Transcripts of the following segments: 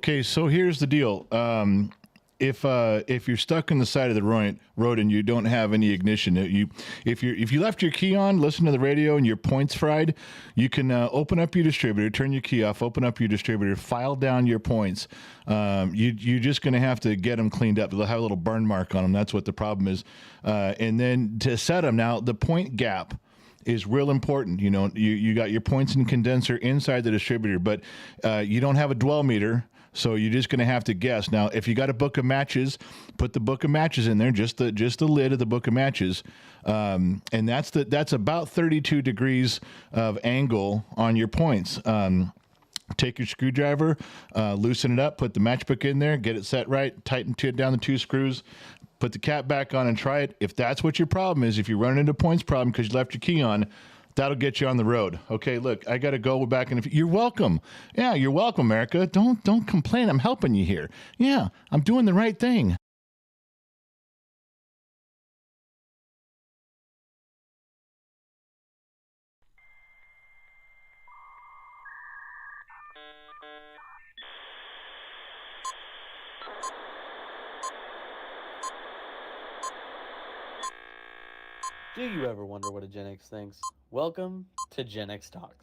Okay, so here's the deal. If you're stuck in the side of the road and you don't have any ignition, if you left your key on, listen to the radio, and your points fried, you can open up your distributor, turn your key off, open up your distributor, file down your points. You're just going to have to get them cleaned up. They'll have a little burn mark on them. That's what the problem is. And then to set them, now the point gap is real important. You know, you got your points and condenser inside the distributor, but you don't have a dwell meter. So you're just going to have to guess. Now, if you got a book of matches, put the book of matches in there, just the lid of the book of matches, and that's about 32 degrees of angle on your points. Take your screwdriver, loosen it up, put the matchbook in there, get it set right, tighten down the 2 screws, put the cap back on, and try it. If that's what your problem is, if you're running into a points problem because you left your key on, that'll get you on the road. Okay, look, I got to go back in. You're welcome. Yeah, you're welcome, America. Don't complain. I'm helping you here. Yeah, I'm doing the right thing. Do you ever wonder what a Gen X thinks? Welcome to Gen X Talks.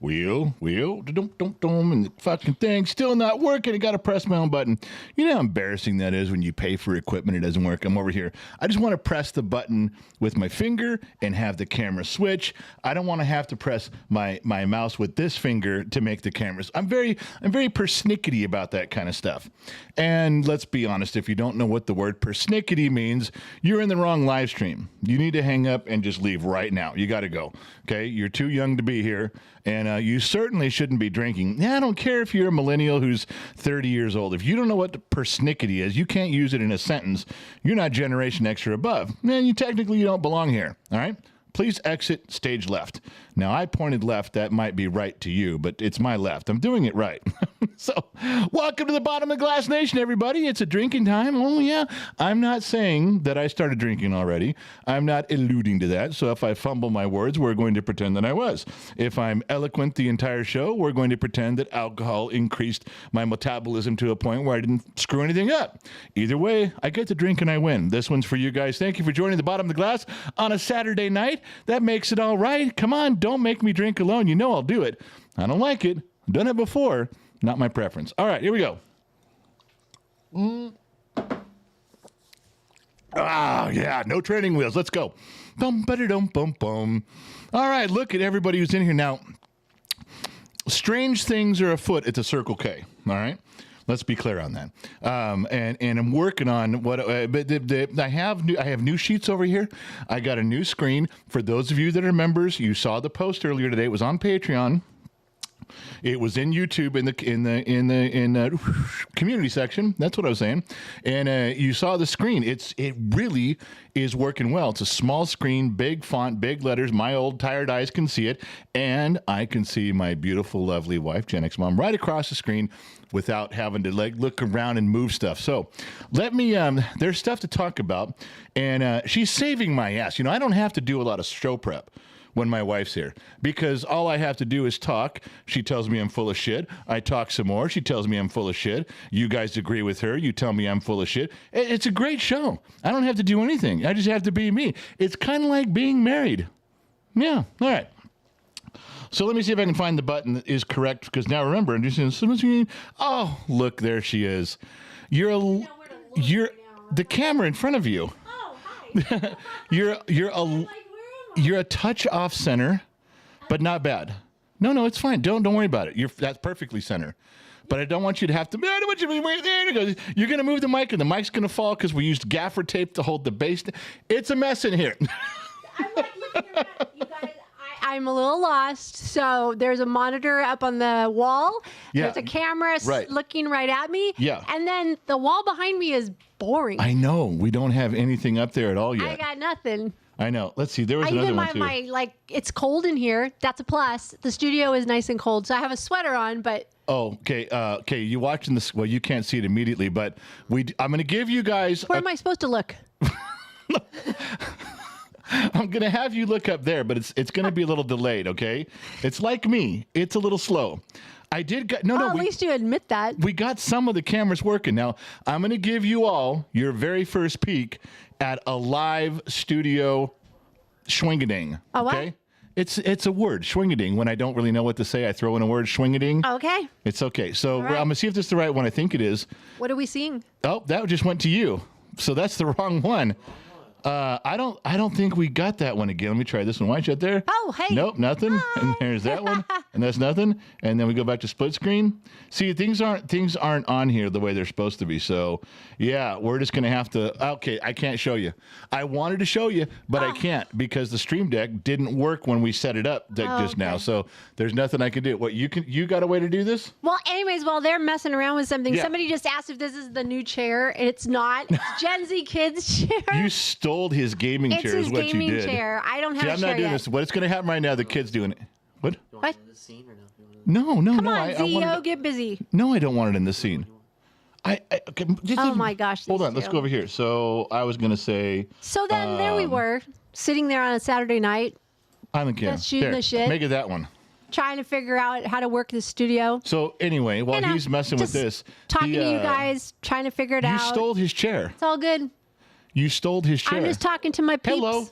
wheel, and the fucking thing still not working. I got to press my own button. You know how embarrassing that is when you pay for equipment, it doesn't work. I'm over here. I just want to press the button with my finger and have the camera switch. I don't want to have to press my mouse with this finger to make the cameras. I'm very persnickety about that kind of stuff. And let's be honest, if you don't know what the word persnickety means, you're in the wrong live stream. You need to hang up and just leave right now. You got to go. Okay, you're too young to be here, and you certainly shouldn't be drinking. Yeah, I don't care if you're a millennial who's 30 years old. If you don't know what persnickety is, you can't use it in a sentence. You're not Generation X or above. Man, you technically don't belong here. All right. Please exit stage left. Now, I pointed left. That might be right to you, but it's my left. I'm doing it right. So, welcome to the Bottom of the Glass Nation, everybody. It's a drinking time. Oh, yeah. I'm not saying that I started drinking already. I'm not alluding to that. So, if I fumble my words, we're going to pretend that I was. If I'm eloquent the entire show, we're going to pretend that alcohol increased my metabolism to a point where I didn't screw anything up. Either way, I get to drink and I win. This one's for you guys. Thank you for joining the Bottom of the Glass on a Saturday night. That makes it all right. Come on, don't make me drink alone. You know I'll do it. I don't like it. I've done it before. Not my preference. All right, here we go. Ah, yeah, no training wheels. Let's go. Bum, ba-da-dum, bum, bum. All right, look at everybody who's in here now. Strange things are afoot at the Circle K. All right. Let's be clear on that. And I'm working on what. But I have new sheets over here. I got a new screen for those of you that are members. You saw the post earlier today. It was on Patreon. It was in YouTube in the community section. That's what I was saying. And you saw the screen. It really is working well. It's a small screen, big font, big letters. My old tired eyes can see it, and I can see my beautiful, lovely wife, Gen X mom, right across the screen without having to look around and move stuff. So let me. There's stuff to talk about, and she's saving my ass. You know, I don't have to do a lot of show prep when my wife's here, because all I have to do is talk. She tells me I'm full of shit. I talk some more. She tells me I'm full of shit. You guys agree with her. You tell me I'm full of shit. It's a great show. I don't have to do anything. I just have to be me. It's kind of like being married. Yeah. All right. So let me see if I can find the button that is correct, because now remember, I'm just saying, oh, look, there she is. You're the camera in front of you. Oh, hi. You're a touch off center, but not bad. No, it's fine. Don't worry about it. That's perfectly center. But I don't want you to have to. I don't want you to be there. It goes. You're going to move the mic, and the mic's going to fall because we used gaffer tape to hold the base. It's a mess in here. I'm like looking around. You guys, I'm a little lost. So there's a monitor up on the wall. Yeah. There's a camera looking right at me. Yeah. And then the wall behind me is boring. I know. We don't have anything up there at all yet. I got nothing. I know. Let's see. There was another one too. It's cold in here. That's a plus. The studio is nice and cold, so I have a sweater on. But oh, okay. Okay, you watching this? Well, you can't see it immediately, but I'm going to give you guys. Where am I supposed to look? I'm going to have you look up there, but it's going to be a little delayed. Okay, it's like me. It's a little slow. I did get at least you admit that. We got some of the cameras working. Now, I'm going to give you all your very first peek at a live studio schwingading. A what? Okay? It's a word, schwingading. When I don't really know what to say, I throw in a word, schwingading. Okay. It's okay. So right. I'm going to see if this is the right one. I think it is. What are we seeing? Oh, that just went to you. So that's the wrong one. I don't think we got that one again. Let me try this one. Why aren't you up there? Oh, hey. Nope, nothing. Hi. And there's that one. And that's nothing. And then we go back to split screen. See, things aren't on here the way they're supposed to be. So yeah, we're just gonna have to. Okay, I can't show you. I wanted to show you, but I can't because the Stream Deck didn't work when we set it up just now. So there's nothing I can do. What you got a way to do this? Well, anyways, while they're messing around with something, Yeah. somebody just asked if this is the new chair. It's not. It's Gen Z kids chair. You stole his gaming It's chair. his Is what gaming you did. chair. I don't have See, a I'm chair not doing yet. this. What's going to happen right now? The kid's doing it. What? What? In the scene or no? No. Come on, I CEO, wanted get busy. No, I don't want it in the scene. Okay, Oh my gosh. Hold these on, let's two. go over here. So I was going to say, So then there we were, sitting there on a Saturday night, I don't care. Just shooting There, the shit. Make it that one. trying to figure out how to work the studio. So anyway, while You know, he's messing with just this, Talking to you guys, trying to figure it you out. stole his chair. It's all good. You stole his chair. I'm just talking to my peeps. Hello.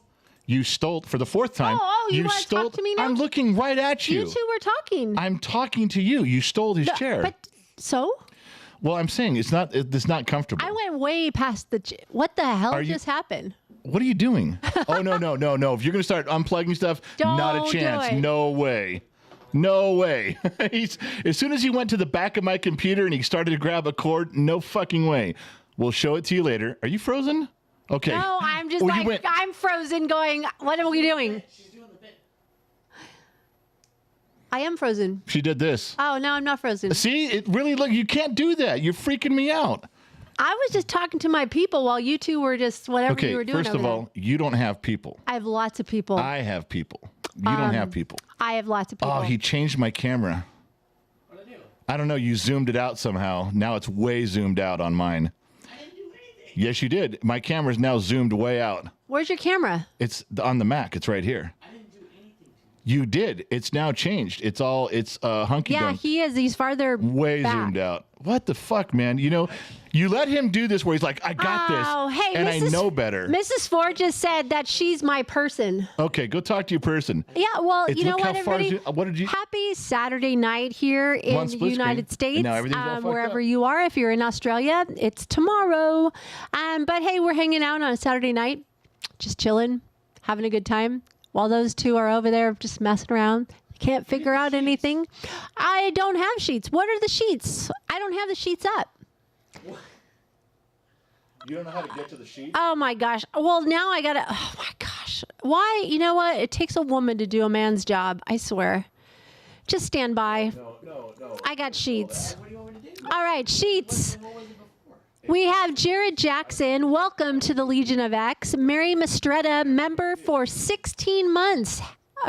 You stole for the fourth time. You wanna talk to me now? I'm looking right at you. You two were talking. I'm talking to you. You stole his chair. But so? Well, I'm saying it's not comfortable. I went way past the. What the hell just happened? What are you doing? Oh, no. If you're going to start unplugging stuff, not a Don't chance. do it. No way. No way. As soon as he went to the back of my computer and he started to grab a cord, no fucking way. We'll show it to you later. Are you frozen? Okay. No, I'm just I'm frozen going, what are we doing? She's doing the bit. I am frozen. She did this. Oh, no, I'm not frozen. See, it really, look, you can't do that. You're freaking me out. I was just talking to my people while you two were just whatever you were doing. First of all, you don't have people. I have lots of people. I have people. You don't have people. I have lots of people. Oh, he changed my camera. What did I do? I don't know. You zoomed it out somehow. Now it's way zoomed out on mine. I didn't do anything. Yes, you did. My camera's now zoomed way out. Where's your camera? It's on the Mac. It's right here. I didn't do anything. You did. It's now changed. It's hunky Yeah, down. he is. He's farther Way back. zoomed out. What the fuck, man? You know, you let him do this where he's like, I got this. Oh, hey, and I know better. Mrs. Ford just said that she's my person. Okay, go talk to your person. Yeah, well, It's- you know look what, how far everybody? what did you? Happy Saturday night here in One the split United screen, and States. now everything's all fucked Wherever up. you are, if you're in Australia, it's tomorrow. But hey, we're hanging out on a Saturday night, just chilling, having a good time, while those two are over there just messing around. Can't figure out anything. I don't have sheets. What are the sheets? I don't have the sheets up. You don't know how to get to the sheet? Oh my gosh. Well, now I gotta. Oh my gosh. Why? You know what? It takes a woman to do a man's job. I swear. Just stand by. No. I got sheets. What do you want me to do? All right, sheets. What was it before? We have Jared Jackson. Welcome to the Legion of X. Mary Mistretta, member for 16 months.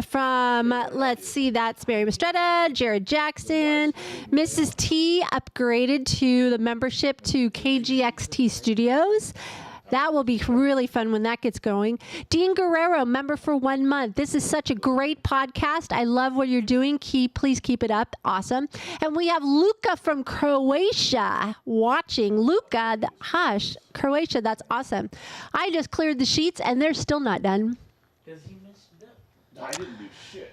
From, let's see, that's Mary Mistretta, Jared Jackson. Mrs. T upgraded to the membership to KGXT Studios. That will be really fun when that gets going. Dean Guerrero, member for 1 month. This is such a great podcast. I love what you're doing. Please keep it up. Awesome. And we have Luca from Croatia watching. Luca, Croatia, that's awesome. I just cleared the sheets and they're still not done. Because he messed it up. I didn't do shit.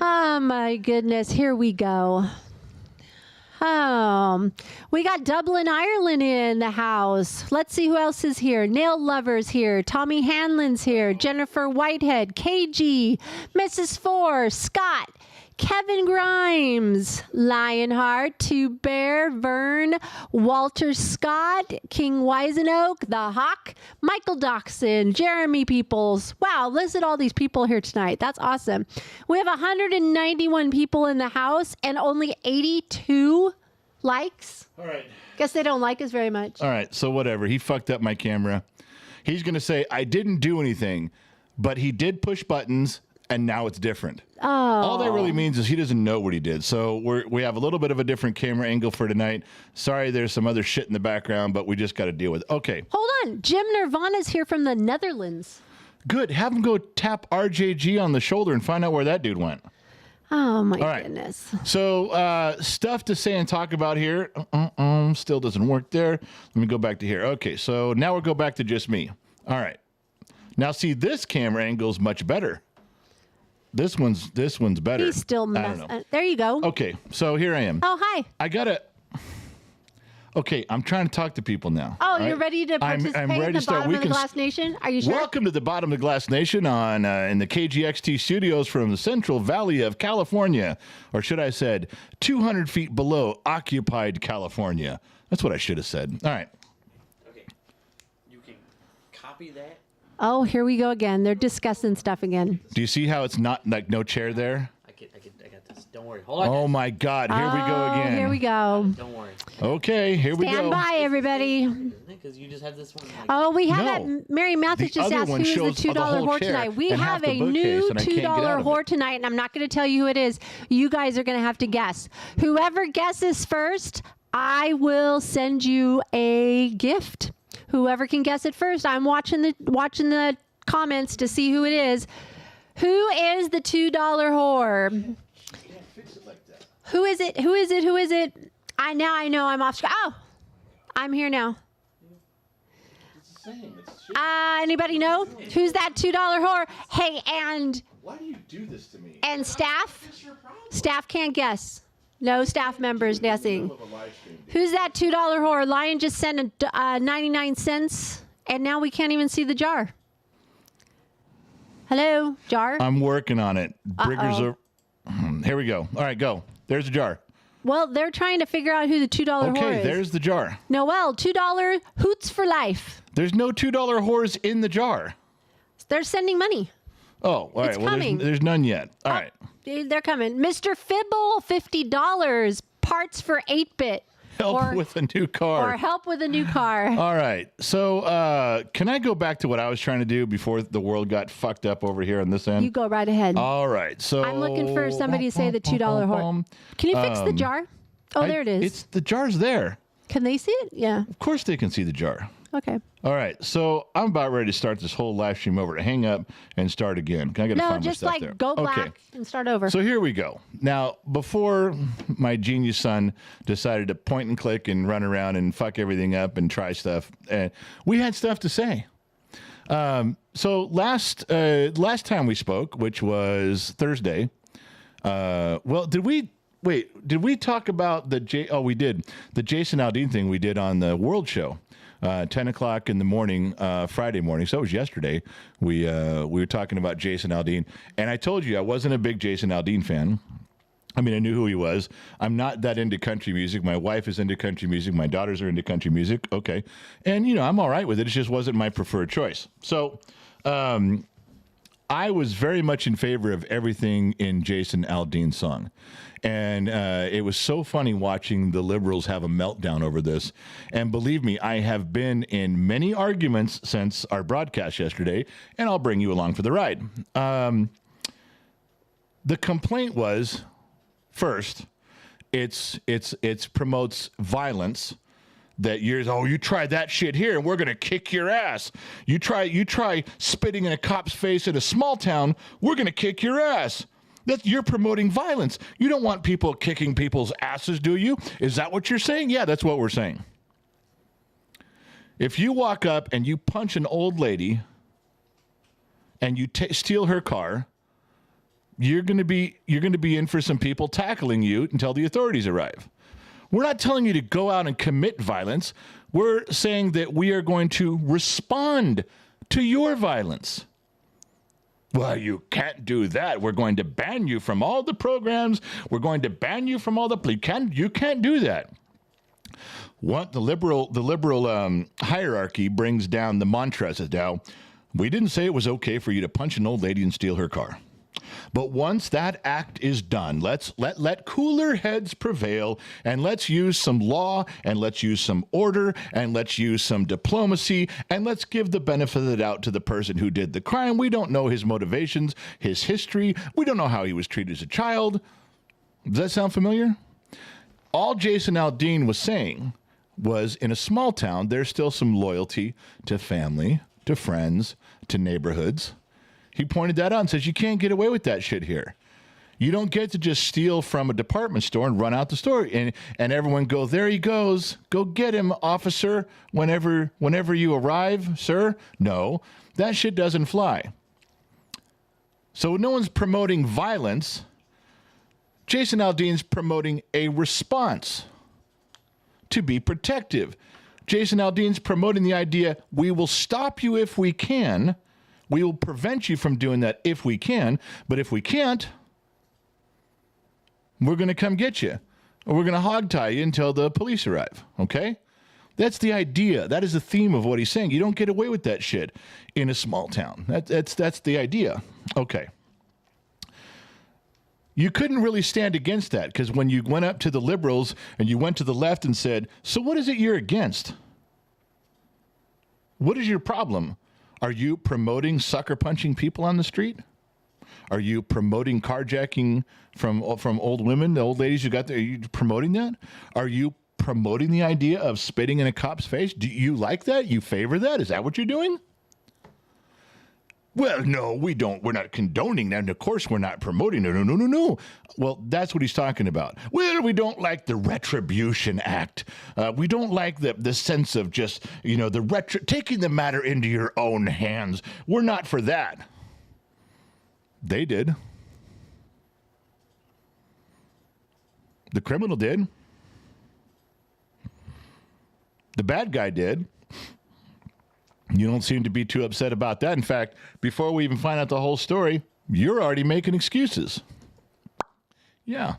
Oh my goodness, here we go. We got Dublin, Ireland in the house. Let's see who else is here. Nail Lover's here. Tommy Hanlon's here. Jennifer Whitehead, KG, Mrs. Four, Scott, Kevin Grimes, Lionheart, Two Bear, Vern, Walter Scott, King Wisenoak, The Hawk, Michael Doxson, Jeremy Peoples. Wow, listen to all these people here tonight. That's awesome. We have 191 people in the house and only 82 likes. All right. Guess they don't like us very much. All right, so whatever. He fucked up my camera. He's going to say, I didn't do anything, but he did push buttons, and now it's different. Oh. All that really means is he doesn't know what he did. So we have a little bit of a different camera angle for tonight. Sorry, there's some other shit in the background, but we just got to deal with it. Okay. Hold on. Jim Nirvana's here from the Netherlands. Good. Have him go tap RJG on the shoulder and find out where that dude went. Oh, my All right. goodness. So stuff to say and talk about here. Still doesn't work there. Let me go back to here. Okay, so now we'll go back to just me. All right. Now, see, this camera angle is much better. This one's better. He's still I don't know. There you go. Okay, so here I am. Oh, hi. I gotta. Okay, I'm trying to talk to people now. Oh, all you're right? ready to participate I'm ready in the to start. bottom We of the can Glass Nation? Are you sure? Welcome to the Bottom of the Glass Nation on in the KGXT studios from the Central Valley of California, or should I said 200 feet below occupied California. That's what I should have said. All right. Okay. You can copy that. Oh, here we go again. They're discussing stuff again. Do you see how it's not like no chair there? I got this. Don't worry. Hold on. Oh my God! Here we go again. Here we go. Don't worry. Okay, here we Stand go. by, everybody. Because you just have this one. Like, Oh, we have No. that. Mary Mathis The just other asked one who's the shows the $2 whole whore chair tonight. We and have half the a bookcase, new and I can't get out $2 of whore it. tonight, and I'm not going to tell you who it is. You guys are going to have to guess. Whoever guesses first, I will send you a gift. Whoever can guess it first, I'm watching the comments to see who it is. Who is the $2 whore? Who is it? Who is it? Who is it? I know I'm off. Oh, I'm here now. saying? Anybody know? Who's that $2 whore? Hey, and Why do you do this to me? staff? Staff can't guess. No staff members guessing. Who's that $2 whore? Lion just sent 99 cents, and now we can't even see the jar. Hello, jar? I'm working on it. Briggers are... Here we go. All right, go. There's the jar. Well, they're trying to figure out who the $2 whore Okay, is. there's the jar. Noel, $2 hoots for life. There's no $2 whores in the jar. They're sending money. Oh, all right. It's Well, coming. there's none yet. All right. They're coming. Mr. Fibble, $50. Parts for 8-bit. Help with a new car. Or help with a new car. All right. So can I go back to what I was trying to do before the world got fucked up over here on this end? You go right ahead. All right. So I'm looking for somebody to say the $2 whore. Can you fix the jar? Oh, there it is. The jar's there. Can they see it? Yeah. Of course they can see the jar. Okay. All right. So I'm about ready to start this whole live stream over to hang up and start again. I got to No, find my just stuff like there. go black Okay. and start over. So here we go. Now, before my genius son decided to point and click and run around and fuck everything up and try stuff, we had stuff to say. So last time we spoke, which was Thursday, did we talk about we did the Jason Aldean thing we did on the World Show, 10 o'clock in the morning, Friday morning. So it was yesterday. We were talking about Jason Aldean, and I told you I wasn't a big Jason Aldean fan. I mean, I knew who he was. I'm not that into country music. My wife is into country music. My daughters are into country music. Okay. And, I'm all right with it. It just wasn't my preferred choice. So, I was very much in favor of everything in Jason Aldean's song. And it was so funny watching the liberals have a meltdown over this. And believe me, I have been in many arguments since our broadcast yesterday, and I'll bring you along for the ride. The complaint was, first, it's promotes violence. That you try that shit here and we're going to kick your ass. You try spitting in a cop's face in a small town, we're going to kick your ass. You're promoting violence. You don't want people kicking people's asses, do you? Is that what you're saying? Yeah, that's what we're saying. If you walk up and you punch an old lady and you steal her car, you're going to be in for some people tackling you until the authorities arrive. We're not telling you to go out and commit violence. We're saying that we are going to respond to your violence. Well, you can't do that. We're going to ban you from all the programs. We're going to ban you from all the... You can't do that. What the liberal hierarchy brings down the mantras is now, we didn't say it was okay for you to punch an old lady and steal her car. But once that act is done, let cooler heads prevail, and let's use some law, and let's use some order, and let's use some diplomacy, and let's give the benefit of the doubt to the person who did the crime. We don't know his motivations, his history. We don't know how he was treated as a child. Does that sound familiar? All Jason Aldean was saying was, in a small town, there's still some loyalty to family, to friends, to neighborhoods. He pointed that out and says, you can't get away with that shit here. You don't get to just steal from a department store and run out the store and everyone go, there he goes. Go get him, officer, whenever you arrive, sir. No, that shit doesn't fly. So no one's promoting violence. Jason Aldean's promoting a response to be protective. Jason Aldean's promoting the idea, we will stop you if we can. We will prevent you from doing that if we can, but if we can't, we're going to come get you, or we're going to hog tie you until the police arrive, okay? That's the idea. That is the theme of what he's saying. You don't get away with that shit in a small town. That's the idea. Okay. You couldn't really stand against that, because when you went up to the liberals and you went to the left and said, so what is it you're against? What is your problem? Are you promoting sucker punching people on the street? Are you promoting carjacking from old women, the old ladies you got there? Are you promoting that? Are you promoting the idea of spitting in a cop's face? Do you like that? You favor that? Is that what you're doing? Well, no, we don't. We're not condoning that. And of course, we're not promoting it. No. Well, that's what he's talking about. Well, we don't like the Retribution Act. We don't like the sense of just, taking the matter into your own hands. We're not for that. They did. The criminal did. The bad guy did. You don't seem to be too upset about that. In fact, before we even find out the whole story, you're already making excuses. Yeah.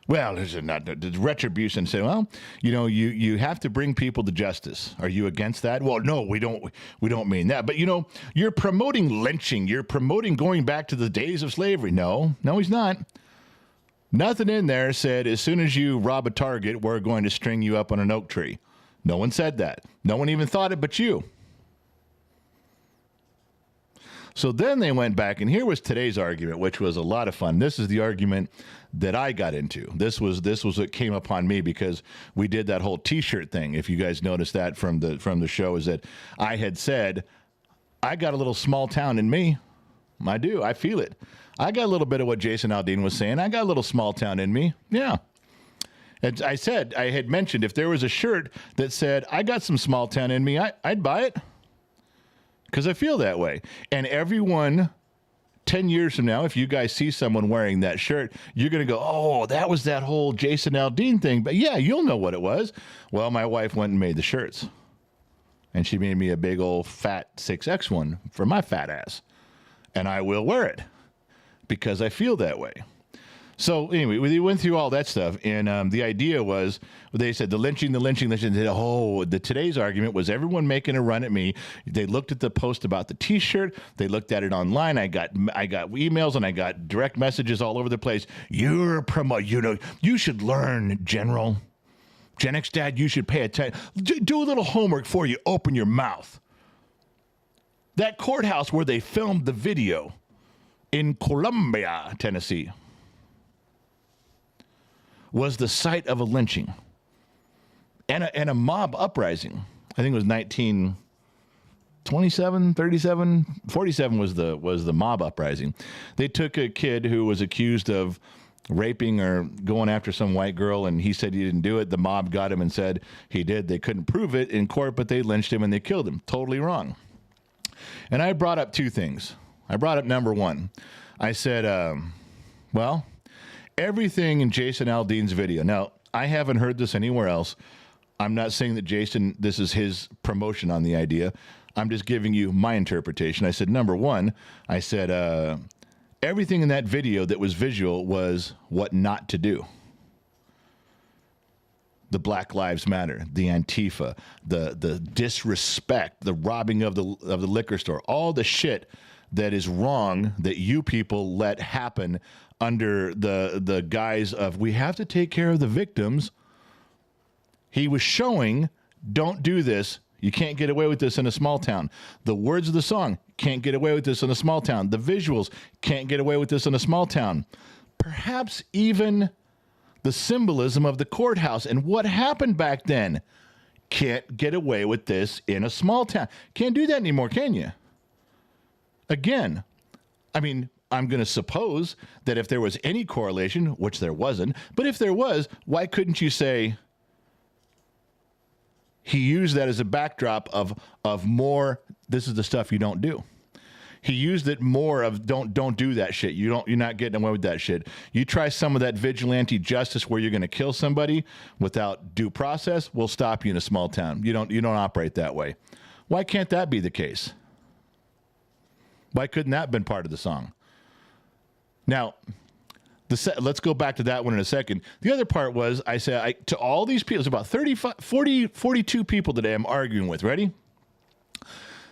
Well, there's not the retribution. Say, well, you have to bring people to justice. Are you against that? Well, no, we don't mean that. But you're promoting lynching. You're promoting going back to the days of slavery. No, he's not. Nothing in there said as soon as you rob a Target, we're going to string you up on an oak tree. No one said that. No one even thought it but you. So then they went back, and here was today's argument, which was a lot of fun. This is the argument that I got into. This was what came upon me because we did that whole T-shirt thing. If you guys noticed that from the show, is that I had said, I got a little small town in me. I do. I feel it. I got a little bit of what Jason Aldean was saying. I got a little small town in me. Yeah. And I had mentioned if there was a shirt that said, I got some small town in me, I'd buy it because I feel that way. And everyone 10 years from now, if you guys see someone wearing that shirt, you're going to go, oh, that was that whole Jason Aldean thing. But yeah, you'll know what it was. Well, my wife went and made the shirts. And she made me a big old fat 6X one for my fat ass. And I will wear it because I feel that way. So anyway, we went through all that stuff, and the idea was, they said the lynching. Today's argument was everyone making a run at me. They looked at the post about the T-shirt. They looked at it online. I got emails and I got direct messages all over the place. You're a promote. You should learn, General. Gen X Dad, you should pay attention. Do a little homework before you open your mouth. That courthouse where they filmed the video in Columbia, Tennessee, was the site of a lynching and a mob uprising. I think it was 1927, 37, 47 was the mob uprising. They took a kid who was accused of raping or going after some white girl, and he said he didn't do it. The mob got him and said he did. They couldn't prove it in court, but they lynched him and they killed him. Totally wrong. And I brought up two things. I brought up number one. I said, everything in Jason Aldean's video. Now, I haven't heard this anywhere else. I'm not saying that Jason, this is his promotion on the idea. I'm just giving you my interpretation. I said, number one, I said, everything in that video that was visual was what not to do. The Black Lives Matter, the Antifa, the disrespect, the robbing of the liquor store, all the shit that is wrong that you people let happen under the guise of we have to take care of the victims. He was showing, don't do this. You can't get away with this in a small town. The words of the song, can't get away with this in a small town. The visuals, can't get away with this in a small town. Perhaps even the symbolism of the courthouse and what happened back then. Can't get away with this in a small town. Can't do that anymore, can you? Again, I mean, I'm going to suppose that if there was any correlation, which there wasn't, but if there was, why couldn't you say he used that as a backdrop of more, this is the stuff you don't do. He used it more of don't do that shit. You're not getting away with that shit. You try some of that vigilante justice where you're going to kill somebody without due process, we'll stop you in a small town. You don't operate that way. Why can't that be the case? Why couldn't that have been part of the song? Now, let's go back to that one in a second. The other part was, I said, to all these people, it's about 42 people today I'm arguing with. Ready?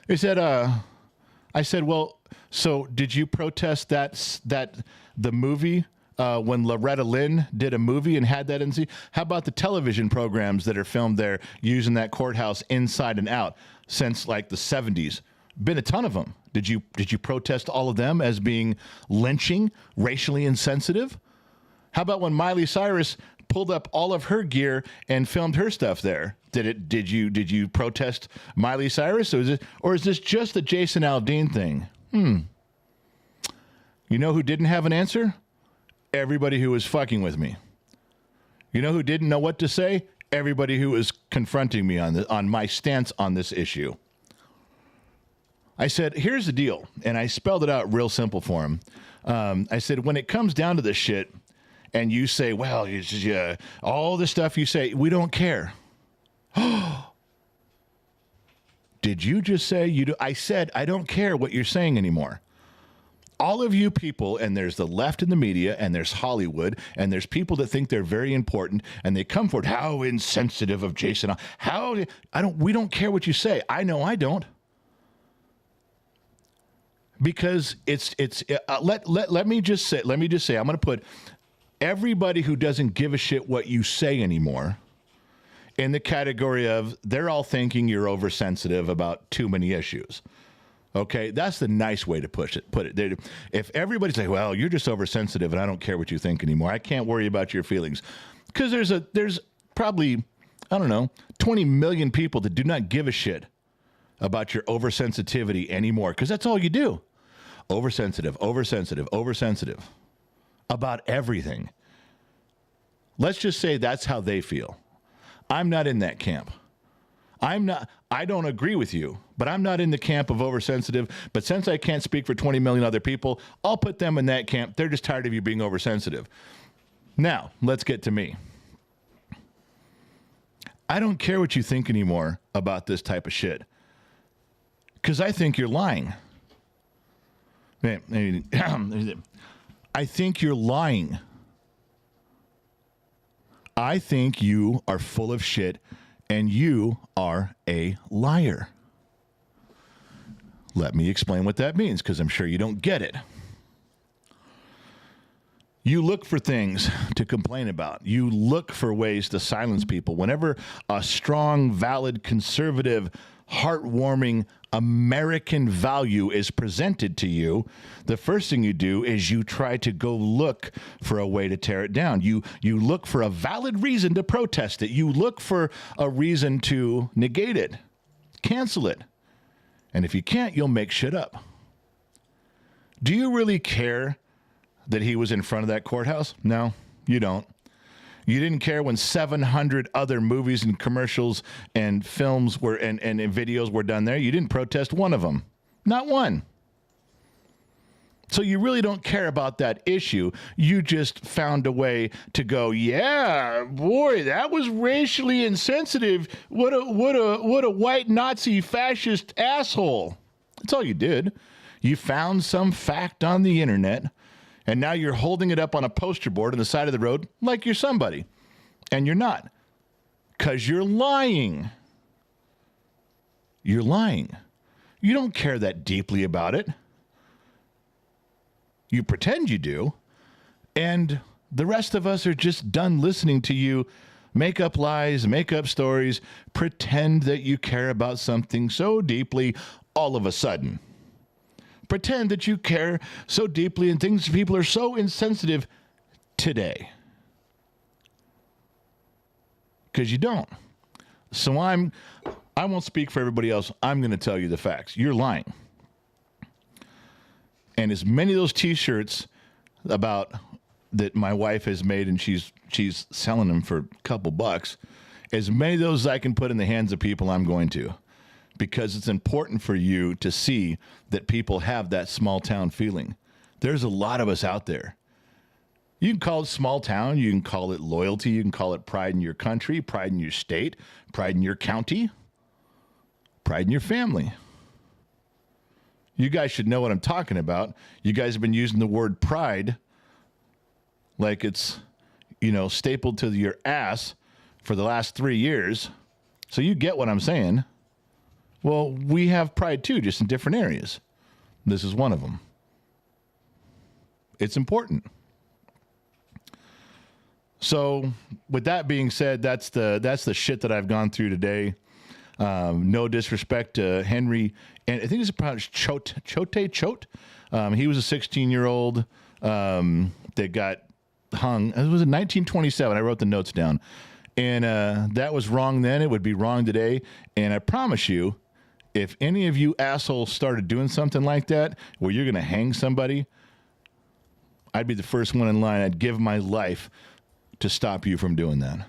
They said, I said, well, so did you protest that the movie when Loretta Lynn did a movie and had that in? How about the television programs that are filmed there using that courthouse inside and out since like the 70s? Been a ton of them. Did you protest all of them as being lynching, racially insensitive? How about when Miley Cyrus pulled up all of her gear and filmed her stuff there. Did you protest Miley Cyrus, or is this just the Jason Aldean thing? You know who didn't have an answer? Everybody who was fucking with me. You know who didn't know what to say? Everybody who was confronting me on my stance on this issue. I said, here's the deal, and I spelled it out real simple for him. I said, when it comes down to this shit, and you say, well, all the stuff you say, we don't care. Did you just say you do? I said, I don't care what you're saying anymore. All of you people, and there's the left in the media, and there's Hollywood, and there's people that think they're very important, and they come forward, how insensitive of Jason. We don't care what you say. I know I don't. Because let me just say, I'm going to put everybody who doesn't give a shit what you say anymore in the category of they're all thinking you're oversensitive about too many issues. Okay, that's the nice way to put it. If everybody's like, well, you're just oversensitive and I don't care what you think anymore, I can't worry about your feelings. Because there's probably, I don't know, 20 million people that do not give a shit about your oversensitivity anymore, because that's all you do. Oversensitive about everything. Let's just say that's how they feel. I'm not in that camp. I don't agree with you, but I'm not in the camp of oversensitive. But since I can't speak for 20 million other people, I'll put them in that camp. They're just tired of you being oversensitive. Now, let's get to me. I don't care what you think anymore about this type of shit, because I think you're lying. I think you're lying. I think you are full of shit, and you are a liar. Let me explain what that means, because I'm sure you don't get it. You look for things to complain about. You look for ways to silence people. Whenever a strong, valid, conservative, heartwarming American value is presented to you, the first thing you do is you try to go look for a way to tear it down. You look for a valid reason to protest it. You look for a reason to negate it, cancel it. And if you can't, you'll make shit up. Do you really care that he was in front of that courthouse? No, you don't. You didn't care when 700 other movies and commercials and films were and videos were done there. You didn't protest one of them. Not one. So you really don't care about that issue. You just found a way to go, yeah, boy, that was racially insensitive. What a white Nazi fascist asshole. That's all you did. You found some fact on the internet, and now you're holding it up on a poster board on the side of the road like you're somebody. And you're not. Because you're lying. You're lying. You don't care that deeply about it. You pretend you do. And the rest of us are just done listening to you make up lies, make up stories, pretend that you care about something so deeply all of a sudden. Pretend that you care so deeply and things people are so insensitive today. Because you don't. So I won't speak for everybody else. I'm going to tell you the facts. You're lying. And as many of those T-shirts about that my wife has made, and she's selling them for a couple bucks, as many of those as I can put in the hands of people, I'm going to. Because it's important for you to see that people have that small town feeling. There's a lot of us out there. You can call it small town. You can call it loyalty. You can call it pride in your country, pride in your state, pride in your county, pride in your family. You guys should know what I'm talking about. You guys have been using the word pride like it's, stapled to your ass for the last 3 years. So you get what I'm saying. Well, we have pride too, just in different areas. This is one of them. It's important. So, with that being said, that's the shit that I've gone through today. No disrespect to Henry, and I think it's pronounced Chote. He was a 16-year-old that got hung. It was in 1927. I wrote the notes down. And that was wrong then. It would be wrong today. And I promise you, if any of you assholes started doing something like that, where you're going to hang somebody, I'd be the first one in line. I'd give my life to stop you from doing that.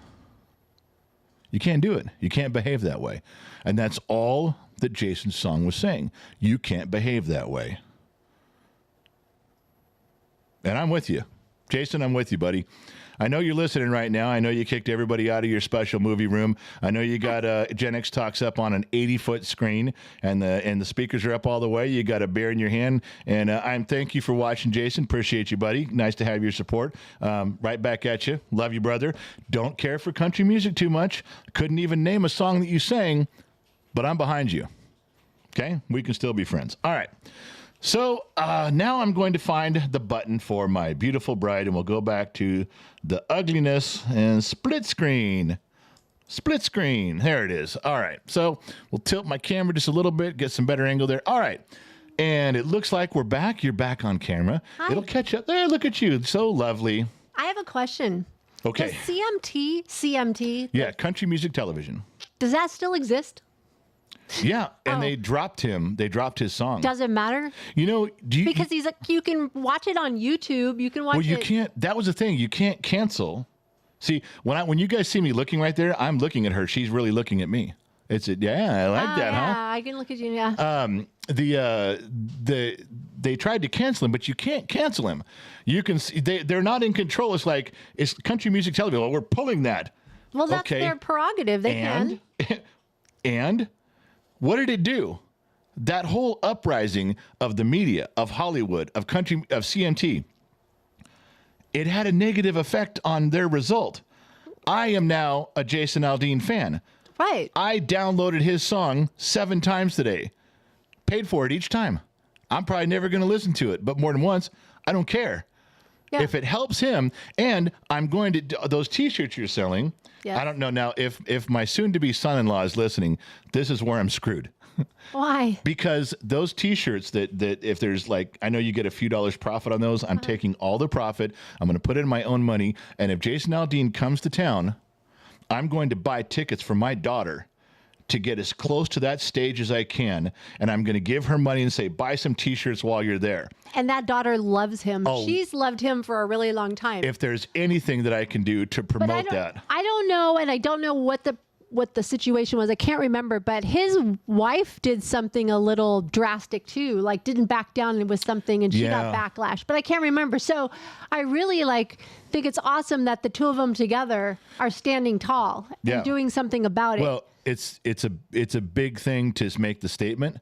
You can't do it. You can't behave that way. And that's all that Jason's song was saying. You can't behave that way. And I'm with you. Jason, I'm with you, buddy. I know you're listening right now. I know you kicked everybody out of your special movie room. I know you got Gen X Talks up on an 80-foot screen, and the speakers are up all the way. You got a beer in your hand, and thank you for watching, Jason. Appreciate you, buddy. Nice to have your support. Right back at you. Love you, brother. Don't care for country music too much. Couldn't even name a song that you sang, but I'm behind you. Okay? We can still be friends. All right. So now I'm going to find the button for my beautiful bride, and we'll go back to the ugliness and split screen. Split screen. There it is. All right. So we'll tilt my camera just a little bit, get some better angle there. All right. And it looks like we're back. You're back on camera. Hi. It'll catch up. There, look at you. So lovely. I have a question. Okay. Does CMT? Yeah, country music television. Does that still exist? Yeah, and they dropped him. They dropped his song. Does it matter? You know, because he's like, you can watch it on YouTube. You can watch it. Well, you can't. That was the thing. You can't cancel. See, when you guys see me looking right there, I'm looking at her. She's really looking at me. I like that, yeah, huh? I can look at you. Yeah. They tried to cancel him, but you can't cancel him. You can see they're not in control. It's like it's country music television. Well, we're pulling that. Well, that's their prerogative. They can. And what did it do? That whole uprising of the media, of Hollywood, of country, of CMT, it had a negative effect on their result. I am now a Jason Aldean fan. Right. I downloaded his song 7 times today. Paid for it each time. I'm probably never going to listen to it, but more than once, I don't care. Yeah. If it helps him, and I'm going to those T-shirts you're selling. Yeah. I don't know now if my soon-to-be son-in-law is listening. This is where I'm screwed. Why? Because those T-shirts that if there's like, I know you get a few dollars profit on those. I'm taking all the profit. I'm going to put it in my own money. And if Jason Aldean comes to town, I'm going to buy tickets for my daughter to get as close to that stage as I can, and I'm going to give her money and say, buy some T-shirts while you're there. And that daughter loves him. Oh, she's loved him for a really long time. If there's anything that I can do to promote that. I don't know, and I don't know what the situation was. I can't remember, but his wife did something a little drastic too, like didn't back down with something, and she got backlash. But I can't remember. So I really think it's awesome that the two of them together are standing tall and doing something about it. Well, it's a big thing to make the statement,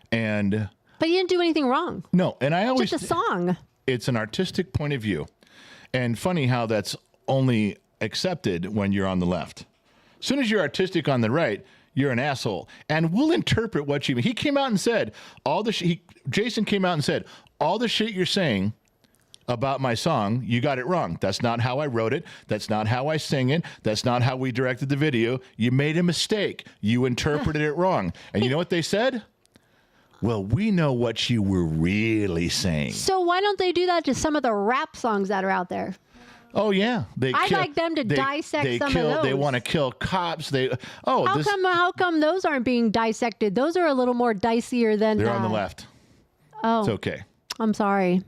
but he didn't do anything wrong. No, and I always just a song. It's an artistic point of view, and funny how that's only accepted when you're on the left. As soon as you're artistic on the right, you're an asshole, and we'll interpret what you mean. He came out and said Jason came out and said all the shit you're saying about my song, you got it wrong. That's not how I wrote it. That's not how I sing it. That's not how we directed the video. You made a mistake. You interpreted it wrong. And you know what they said? Well, we know what you were really saying. So why don't they do that to some of the rap songs that are out there? Oh yeah, I'd like them to dissect some of those. They want to kill cops. How come those aren't being dissected? Those are a little more dicier than. They're on the left. Oh, it's okay. I'm sorry.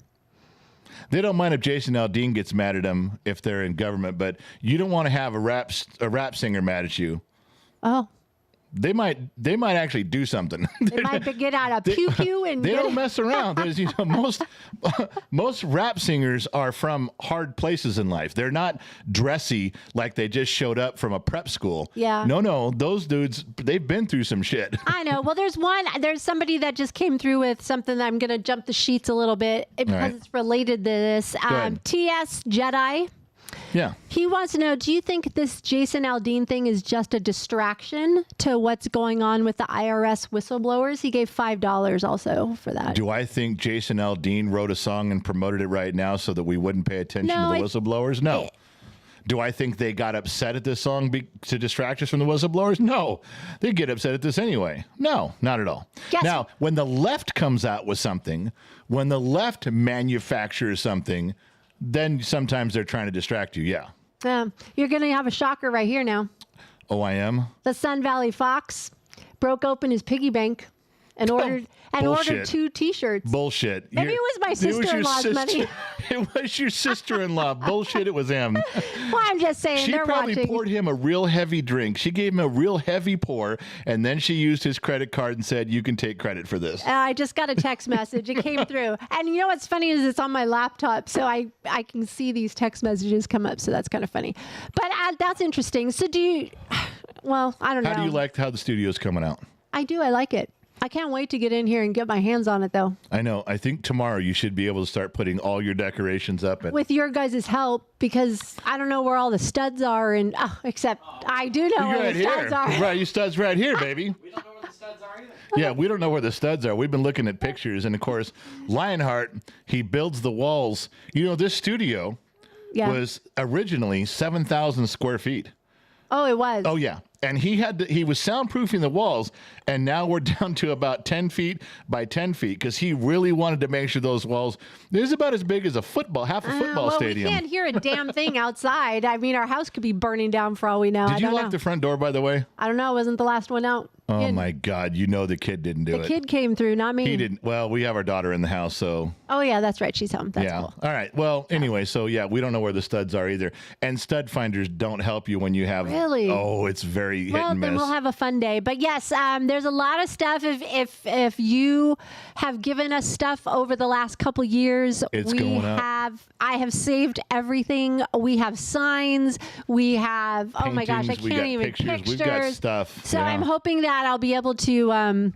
They don't mind if Jason Aldean gets mad at them if they're in government, but you don't want to have a rap singer mad at you. Oh. They might actually do something. They might get out a pew and they don't mess around. There's, most rap singers are from hard places in life. They're not dressy like they just showed up from a prep school. Yeah. No, those dudes, they've been through some shit. I know. Well, there's somebody that just came through with something that I'm going to jump the sheets a little bit because it's related to this. TS Jedi. Yeah. He wants to know, do you think this Jason Aldean thing is just a distraction to what's going on with the IRS whistleblowers? He gave $5 also for that. Do I think Jason Aldean wrote a song and promoted it right now so that we wouldn't pay attention to the whistleblowers? No. Do I think they got upset at this song to distract us from the whistleblowers? No. They get upset at this anyway. No, not at all. Now, when the left comes out with something, when the left manufactures something, then sometimes they're trying to distract you. Yeah. You're going to have a shocker right here now. Oh, I am? The Sun Valley Fox broke open his piggy bank and ordered Bullshit. 2 T-shirts. Bullshit. Maybe it was my sister-in-law's money. It was your sister-in-law. Bullshit, it was him. Well, I'm just saying, She they're probably watching. poured him a real heavy drink. She gave him a real heavy pour, and then she used his credit card and said, you can take credit for this. I just got a text message. It came through. And you know what's funny is it's on my laptop, so I can see these text messages come up, so that's kind of funny. But that's interesting. So do you, well, I don't know. How do you like how the studio's coming out? I do. I like it. I can't wait to get in here and get my hands on it, though. I know. I think tomorrow you should be able to start putting all your decorations up. With your guys' help, because I don't know where all the studs are, and except I do know You're where right the here. studs are. Right, you studs right here, baby. We don't know where the studs are either. Yeah, we don't know where the studs are. We've been looking at pictures, and of course, Lionheart, he builds the walls. You know, this studio was originally 7,000 square feet. Oh, it was. Oh yeah, and he was soundproofing the walls, and now we're down to about 10 feet by 10 feet because he really wanted to make sure those walls. There's about as big as half a football stadium. We can't hear a damn thing outside. I mean, our house could be burning down for all we know. Did you lock the front door, by the way? I don't know. I wasn't the last one out. Oh my God! You know the kid didn't do it. The kid came through, not me. He didn't. Well, we have our daughter in the house, so. Oh yeah, that's right. She's home. That's yeah. cool. All right. Well, anyway, so yeah, we don't know where the studs are either, and stud finders don't help you when you have. Really? Oh, it's very hit Well, and miss. then we'll have a fun day. But yes, there's a lot of stuff. If you have given us stuff over the last couple years, It's going up. I have saved everything. We have signs. We have. Oh my gosh, I Paintings, we can't got even pictures. We've got stuff. So Yeah. I'm hoping that I'll be able to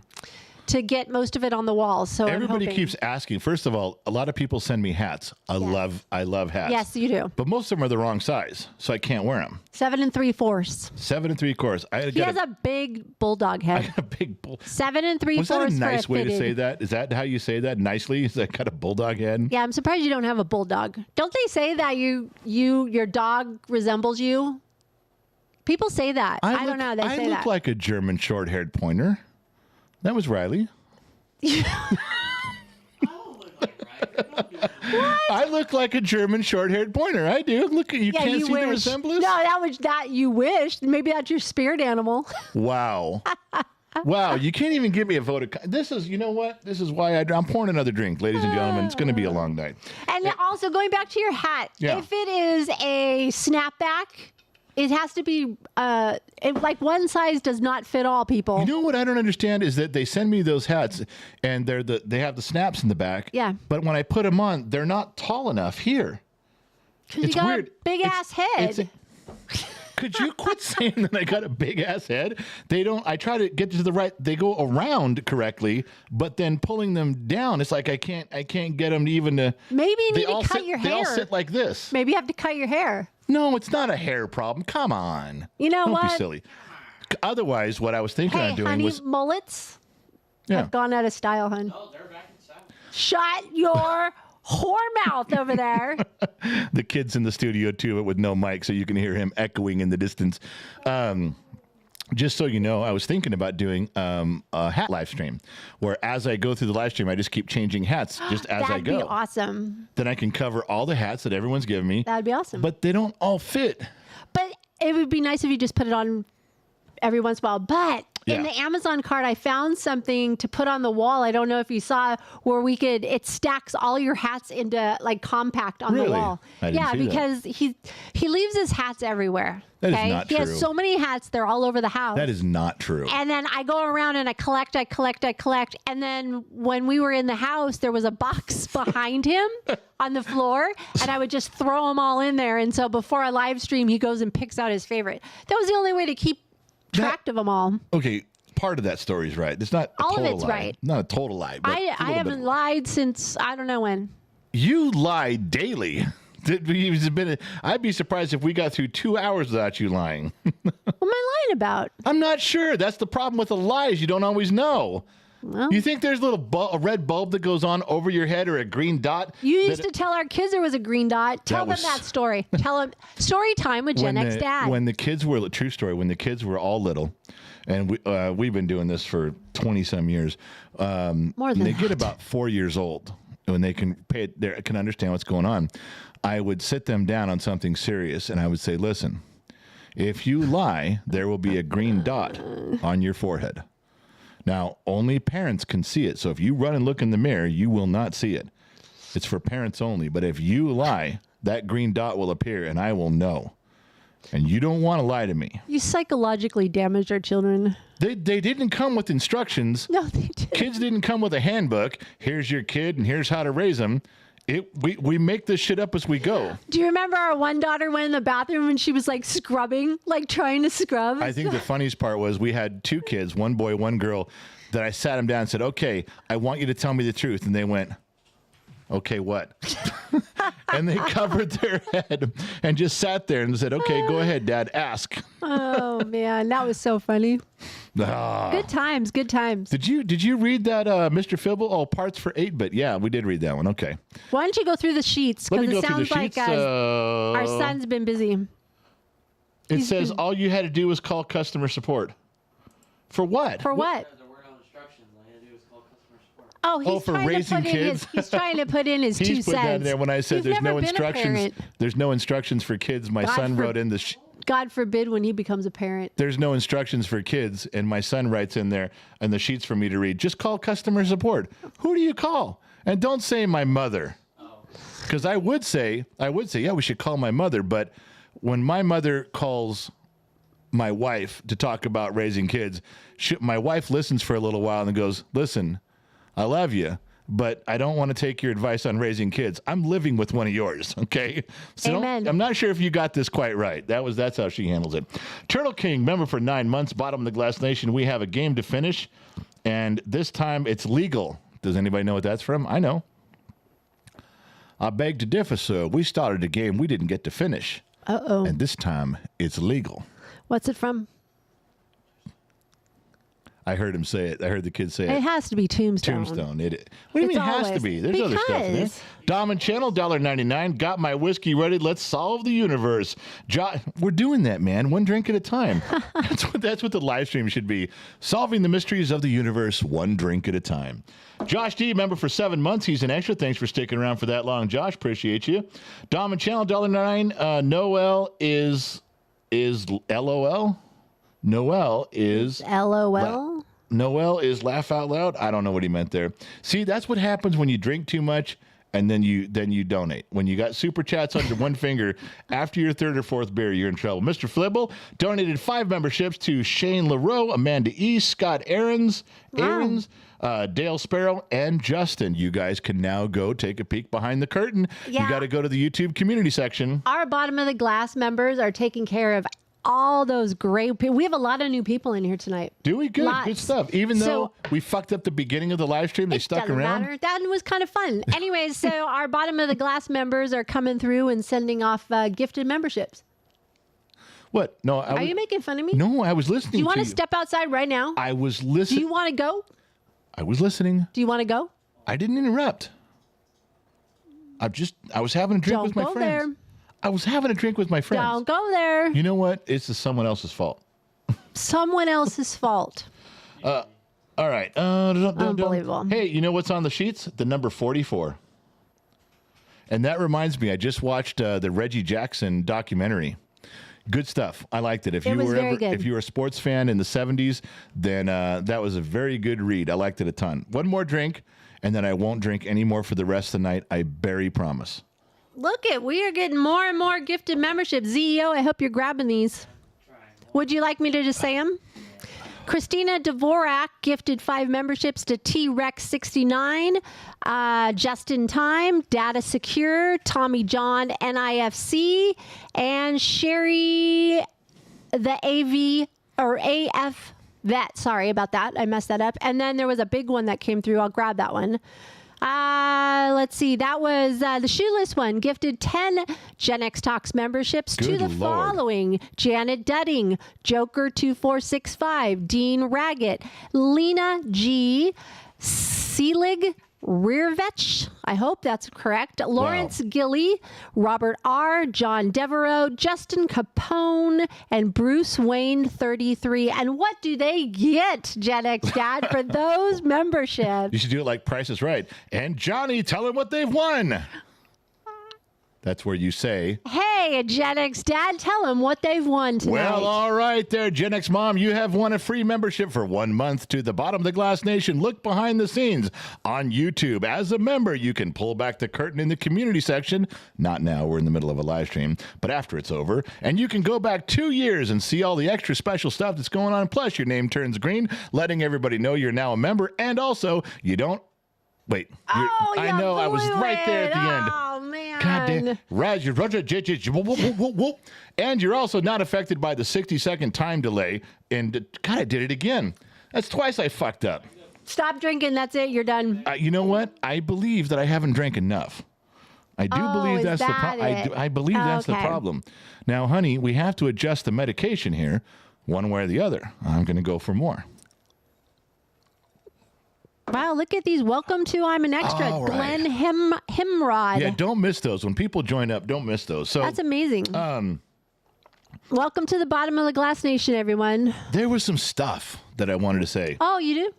get most of it on the walls. So Everybody I'm hoping. keeps asking. First of all, a lot of people send me hats. I love hats. Yes, you do. But most of them are the wrong size, so I can't wear them. 7 3/4. 7 3/4. He has a big bulldog I head. got a big bull. 7 3/4. Was that a nice for way to fitted. say that? Is that how you say that? Nicely? Is that got a bulldog head? Yeah, I'm surprised you don't have a bulldog. Don't they say that your dog resembles you? People say that. I don't know. They say I that. look like a German short-haired pointer. That was Riley. I look like a German short-haired pointer. I do. Look, you yeah, can't you see wish. the resemblance? No, that you wish. Maybe that's your spirit animal. Wow. Wow, you can't even give me a vote of... This is, you know what? This is why I'm pouring another drink, ladies and gentlemen. It's going to be a long night. And also going back to your hat, Yeah. if it is a snapback, it has to be like one size does not fit all people. You know what I don't understand is that they send me those hats and they have the snaps in the back. Yeah. But when I put them on, they're not tall enough here. Because It's you got weird. a big ass head. Could you quit saying that I got a big ass head? They don't. I try to get to the right. They go around correctly, but then pulling them down, it's like I can't get them to even to. Maybe you they need to all cut sit, your They all hair. sit like this. Maybe you have to cut your hair. No, it's not a hair problem. Come on. You know Don't what? be silly. Otherwise, what I was thinking Hey, of doing honey, was mullets yeah. have gone out of style, hun. Oh, they're back in style. Shut your whore mouth over there. The kid's in the studio too, but with no mic, so you can hear him echoing in the distance. Just so you know, I was thinking about doing a hat live stream, where as I go through the live stream, I just keep changing hats just as I That'd go. be awesome. Then I can cover all the hats that everyone's given me. That'd be awesome. But they don't all fit. But it would be nice if you just put it on every once in a while. But in Yeah. the Amazon cart, I found something to put on the wall. I don't know if you saw where it stacks all your hats into like compact on the Really? wall. I didn't Yeah, see that. because he leaves his hats everywhere. That is okay? not He true. has so many hats, they're all over the house. That is not true. And then I go around and I collect. And then when we were in the house, there was a box behind him on the floor, and I would just throw them all in there. And so before I live stream, he goes and picks out his favorite. That was the only way to keep track of them all. Okay, part of that story is right. It's not a All of total it's lie. right. Not a total lie. But I a little bit. haven't lied since I don't know when. You lie daily. I'd be surprised if we got through 2 hours without you lying. What am I lying about? I'm not sure. That's the problem with the lies. You don't always know. Well, You think there's a red bulb that goes on over your head or a green dot? you used to tell our kids there was a green dot. Tell them was- that story. Tell them story time with Gen X Dad. When the kids were, true story, when the kids were all little, and we've been doing this for 20 some years, More than they get that. about 4 years old. when they can can understand what's going on, I would sit them down on something serious, and I would say, listen, if you lie, there will be a green dot on your forehead. Now, only parents can see it. So if you run and look in the mirror, you will not see it. It's for parents only. But if you lie, that green dot will appear, and I will know. And you don't want to lie to me. You psychologically damaged our children. They didn't come with instructions. No, they didn't. Kids didn't come with a handbook. Here's your kid, and here's how to raise them. We make this shit up as we go. Do you remember our one daughter went in the bathroom and she was like scrubbing, like trying to scrub? I think the funniest part was we had 2 kids, one boy, one girl, that I sat them down and said, okay, I want you to tell me the truth. And they went, okay, what? And they covered their head and just sat there and said, okay, go ahead, Dad, ask. Oh, man, that was so funny. Ah. Good times, good times. Did you read that, Mr. Fibble? Oh, parts for 8-bit. Yeah, we did read that one. Okay. Why don't you go through the sheets? Let me Because go it through the sounds like sheets. our son's been busy. It says all you had to do was call customer support. For what? For what? There were no instructions. All you had to do was call customer support. Oh, he's for trying to raising put in kids? he's trying to put in his 2 He's put cents. down there when I said You've there's never no been a instructions. parent. There's no instructions for kids. My God son for- wrote in the. God forbid when he becomes a parent. There's no instructions for kids, and my son writes in there and the sheets for me to read. Just call customer support. Who do you call? And don't say my mother, because I would say yeah, we should call my mother. But when my mother calls my wife to talk about raising kids, my wife listens for a little while and then goes, "Listen, I love you, but I don't want to take your advice on raising kids. I'm living with one of yours." Okay. So Amen. I'm not sure if you got this quite right. That's how she handles it. Turtle King, member for 9 months, bottom of the Glass Nation. We have a game to finish, and this time it's legal. Does anybody know what that's from? I know. I beg to differ, sir. We started a game we didn't get to finish. Uh-oh. And this time it's legal. What's it from? I heard him say it. I heard the kid say it. It has to be Tombstone. Tombstone. What do you mean it has to always- be? There's other stuff in there. Because- Dom and Channel, $1.99. Got my whiskey ready. Let's solve the universe. We're doing that, man. One drink at a time. That's what the live stream should be. Solving the mysteries of the universe, one drink at a time. Josh D, member for 7 months. He's an extra. Thanks for sticking around for that long, Josh. Appreciate you. Dom and Channel, $1.09. Noel is LOL. Noel is LOL. Noel is laugh out loud. I don't know what he meant there. See, that's what happens when you drink too much and then you donate. When you got super chats under one finger, after your 3rd or 4th beer, you're in trouble. Mr. Flibble donated 5 memberships to Shane LaRoe, Amanda E, Scott Aarons, Dale Sparrow, and Justin. You guys can now go take a peek behind the curtain. Yeah. You got to go to the YouTube community section. Our bottom of the glass members are taking care of all those great people. We have a lot of new people in here tonight. Do we? Good. Lots. Good stuff. Even though we fucked up the beginning of the live stream, they stuck Doesn't around. matter. That was kind of fun. Anyways, so our bottom of the glass members are coming through and sending off gifted memberships. What? No. Are you making fun of me? No, I was listening Do you want to to step outside right now? I was Do listening. you want to go? I was listening. Do you want to go? I didn't interrupt. I was having a drink Don't with my go friends. there. I was having a drink with my friends. Don't go there. You know what? It's someone else's fault. Someone else's fault. All right. Unbelievable. Hey, you know what's on the sheets? The number 44. And that reminds me, I just watched the Reggie Jackson documentary. Good stuff. I liked it. If It you was were very good. if you were a sports fan in the 70s, then that was a very good read. I liked it a ton. One more drink, and then I won't drink any more for the rest of the night. I very promise. Look we are getting more and more gifted memberships. ZEO, I hope you're grabbing these. Would you like me to just say them? Christina Dvorak gifted 5 memberships to T-Rex 69, Just in Time, Data Secure, Tommy John NIFC, and Sherry the AF Vet. Sorry about that. I messed that up. And then there was a big one that came through. I'll grab that one. Let's see. That was the shoeless one. Gifted 10 Gen X Talks memberships to Good the Lord. following: Janet Dudding, Joker2465, Dean Raggett, Lena G, Selig Rearvetch, I hope that's correct. Lawrence Gilly, Robert R., John Devereaux, Justin Capone, and Bruce Wayne 33. And what do they get, Gen X Dad, for those memberships? You should do it like Price is Right. And Johnny, tell them what they've won. That's where you say, hey, Gen X Dad, tell them what they've won tonight. well, all right there, Gen X Mom. You have won a free membership for 1 month to the Bottom of the Glass Nation. Look behind the scenes on YouTube. As a member, you can pull back the curtain in the community section. Not now, we're in the middle of a live stream, but after it's over. And you can go back 2 years and see all the extra special stuff that's going on. Plus, your name turns green, letting everybody know you're now a member. And also, you don't... Wait. I know, I was right there at the end. Oh, man. God damn. And you're also not affected by the 60-second time delay. And God, I did it again. That's twice I fucked up. Stop drinking. That's it. You're done. You know what? I believe that I haven't drank enough. I do believe that's the problem. I believe that's the problem. Now, honey, we have to adjust the medication here one way or the other. I'm going to go for more. Wow, look at these. Welcome to I'm an Extra. All right. Glenn Himrod. Yeah, don't miss those. When people join up, don't miss those. So that's amazing. Welcome to the Bottom of the Glass Nation, everyone. there was some stuff that I wanted to say. Oh, you do?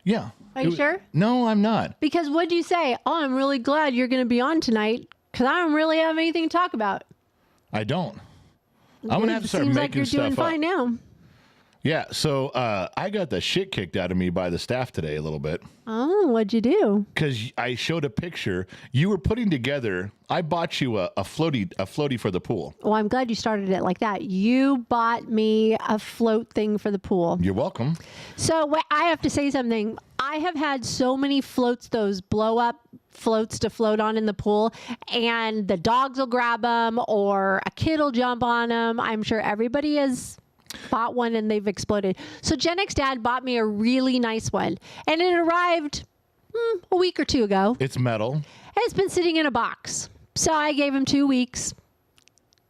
Yeah. Are you sure? No, I'm not. Because what'd you say? Oh, I'm really glad you're going to be on tonight because I don't really have anything to talk about. I don't. I'm going to have to start Seems making like you're doing stuff up. fine now. Yeah, so I got the shit kicked out of me by the staff today a little bit. Oh, what'd you do? Because I showed a picture. You were putting together, I bought you a floaty for the pool. Well, I'm glad you started it like that. You bought me a float thing for the pool. You're welcome. So I have to say something. I have had so many floats, those blow up floats to float on in the pool, and the dogs will grab them or a kid will jump on them. I'm sure everybody has bought one and they've exploded. So Gen X Dad bought me a really nice one, and it arrived a week or two ago. It's metal. And it's been sitting in a box. So I gave him 2 weeks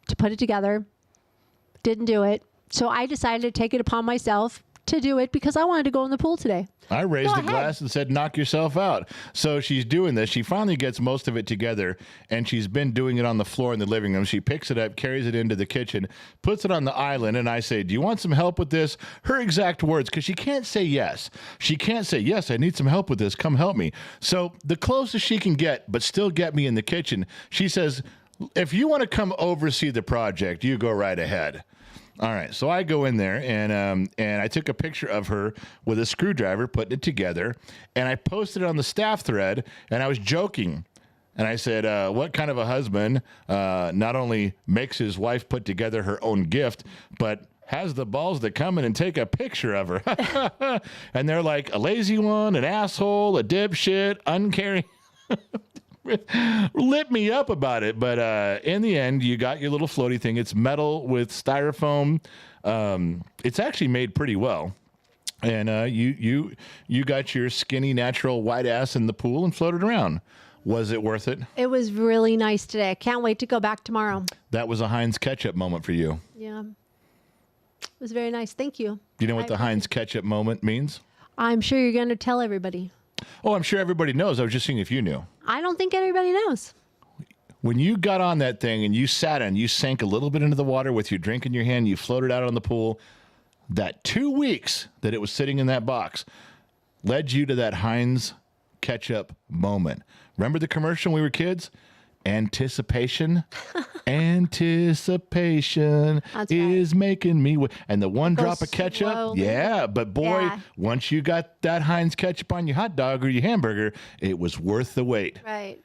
to put it together. Didn't do it. So I decided to take it upon myself to do it because I wanted to go in the pool today. I raised Go the ahead. glass and said, knock yourself out. So she's doing this. She finally gets most of it together, and she's been doing it on the floor in the living room. She picks it up, carries it into the kitchen, puts it on the island, and I say, do you want some help with this? Her exact words, because she can't say yes. She can't say, yes, I need some help with this. Come help me. So the closest she can get, but still get me in the kitchen, she says, if you want to come oversee the project, you go right ahead. All right, so I go in there, and I took a picture of her with a screwdriver putting it together, and I posted it on the staff thread, and I was joking. And I said, what kind of a husband not only makes his wife put together her own gift, but has the balls to come in and take a picture of her? And they're like, a lazy one, an asshole, a dipshit, uncaring. Lit me up about it, but in the end, you got your little floaty thing. It's metal with styrofoam. It's actually made pretty well, and you got your skinny, natural white ass in the pool and floated around. Was it worth it? It was really nice today. I can't wait to go back tomorrow. That was a Heinz ketchup moment for you. Yeah. It was very nice. Thank you. Do you know what the Heinz ketchup moment means? I'm sure you're going to tell everybody. Oh, I'm sure everybody knows. I was just seeing if you knew. I don't think everybody knows. When you got on that thing and you sat in, you sank a little bit into the water with your drink in your hand, you floated out on the pool, that 2 weeks that it was sitting in that box led you to that Heinz ketchup moment. Remember the commercial when we were kids? Anticipation. Anticipation is making me... And the one drop of ketchup. slowly. Yeah, but boy, Yeah. once you got that Heinz ketchup on your hot dog or your hamburger, it was worth the wait. Right.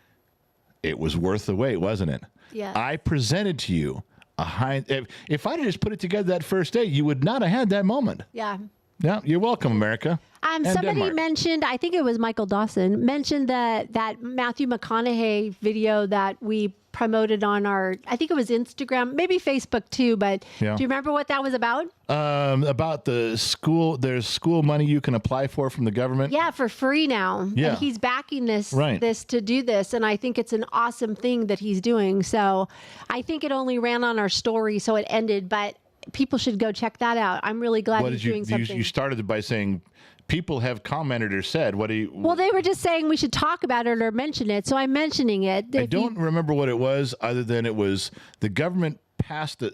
It was worth the wait, wasn't it? Yeah. I presented to you a Heinz... If I'd have just put it together that first day, you would not have had that moment. Yeah. Yeah, you're welcome, America. And Somebody Denmark. mentioned, I think it was Michael Dawson, mentioned that Matthew McConaughey video that we promoted on our, I think it was Instagram, maybe Facebook too, but Yeah. do you remember what that was about? About the school, there's school money you can apply for from the government. Yeah, for free now. Yeah. And he's backing this Right. to do this. And I think it's an awesome thing that he's doing. So I think it only ran on our story, so it ended, but people should go check that out. I'm really glad What he's did you, doing something. you started by saying people have commented or said, what do you... Well, they were just saying we should talk about it or mention it, so I'm mentioning it. I don't remember what it was, other than it was the government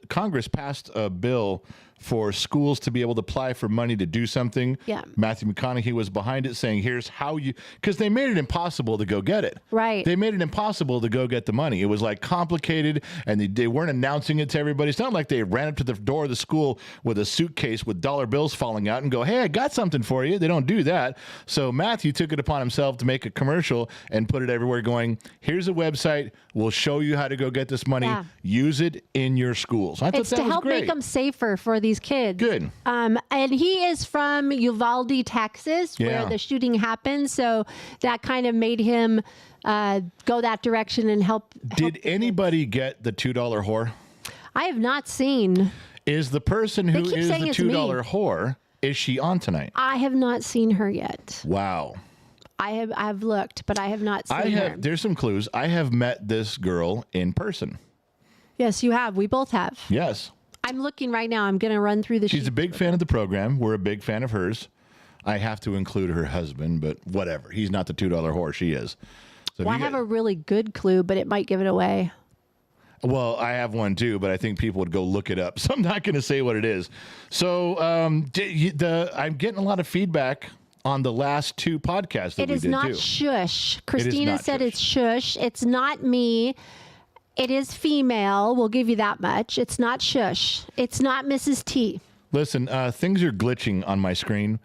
Congress passed a bill for schools to be able to apply for money to do something. Yeah. Matthew McConaughey was behind it, saying, here's how you, because they made it impossible to go get it. Right. They made it impossible to go get the money. It was like complicated, and they weren't announcing it to everybody. It's not like they ran up to the door of the school with a suitcase with dollar bills falling out and go, hey, I got something for you. They don't do that. So Matthew took it upon himself to make a commercial and put it everywhere going, here's a website. We'll show you how to go get this money. Yeah. Use it in your schools. I thought It's that to was help great. make them safer for these kids. Good. And he is from Uvalde, Texas, Yeah. where the shooting happened. So that kind of made him go that direction and help. Did anybody get the $2 whore? I have not seen. Is the person who keep is saying the it's $2 me. whore, is she on tonight? I have not seen her yet. Wow. I've looked, but I have not seen her. There's some clues. I have met this girl in person. Yes, you have. We both have. Yes. I'm looking right now. I'm going to run through the She's sheet. a big fan of the program. We're a big fan of hers. I have to include her husband, but whatever. He's not the $2 whore. She is. So Well, I have a really good clue, but it might give it away. Well, I have one too, but I think people would go look it up. So I'm not going to say what it is. So I'm getting a lot of feedback on the last two podcasts that It we is did not too. shush. Christina not said shush. it's shush. It's not me. It is female. We'll give you that much. It's not shush. It's not Mrs. T. Listen, things are glitching on my screen.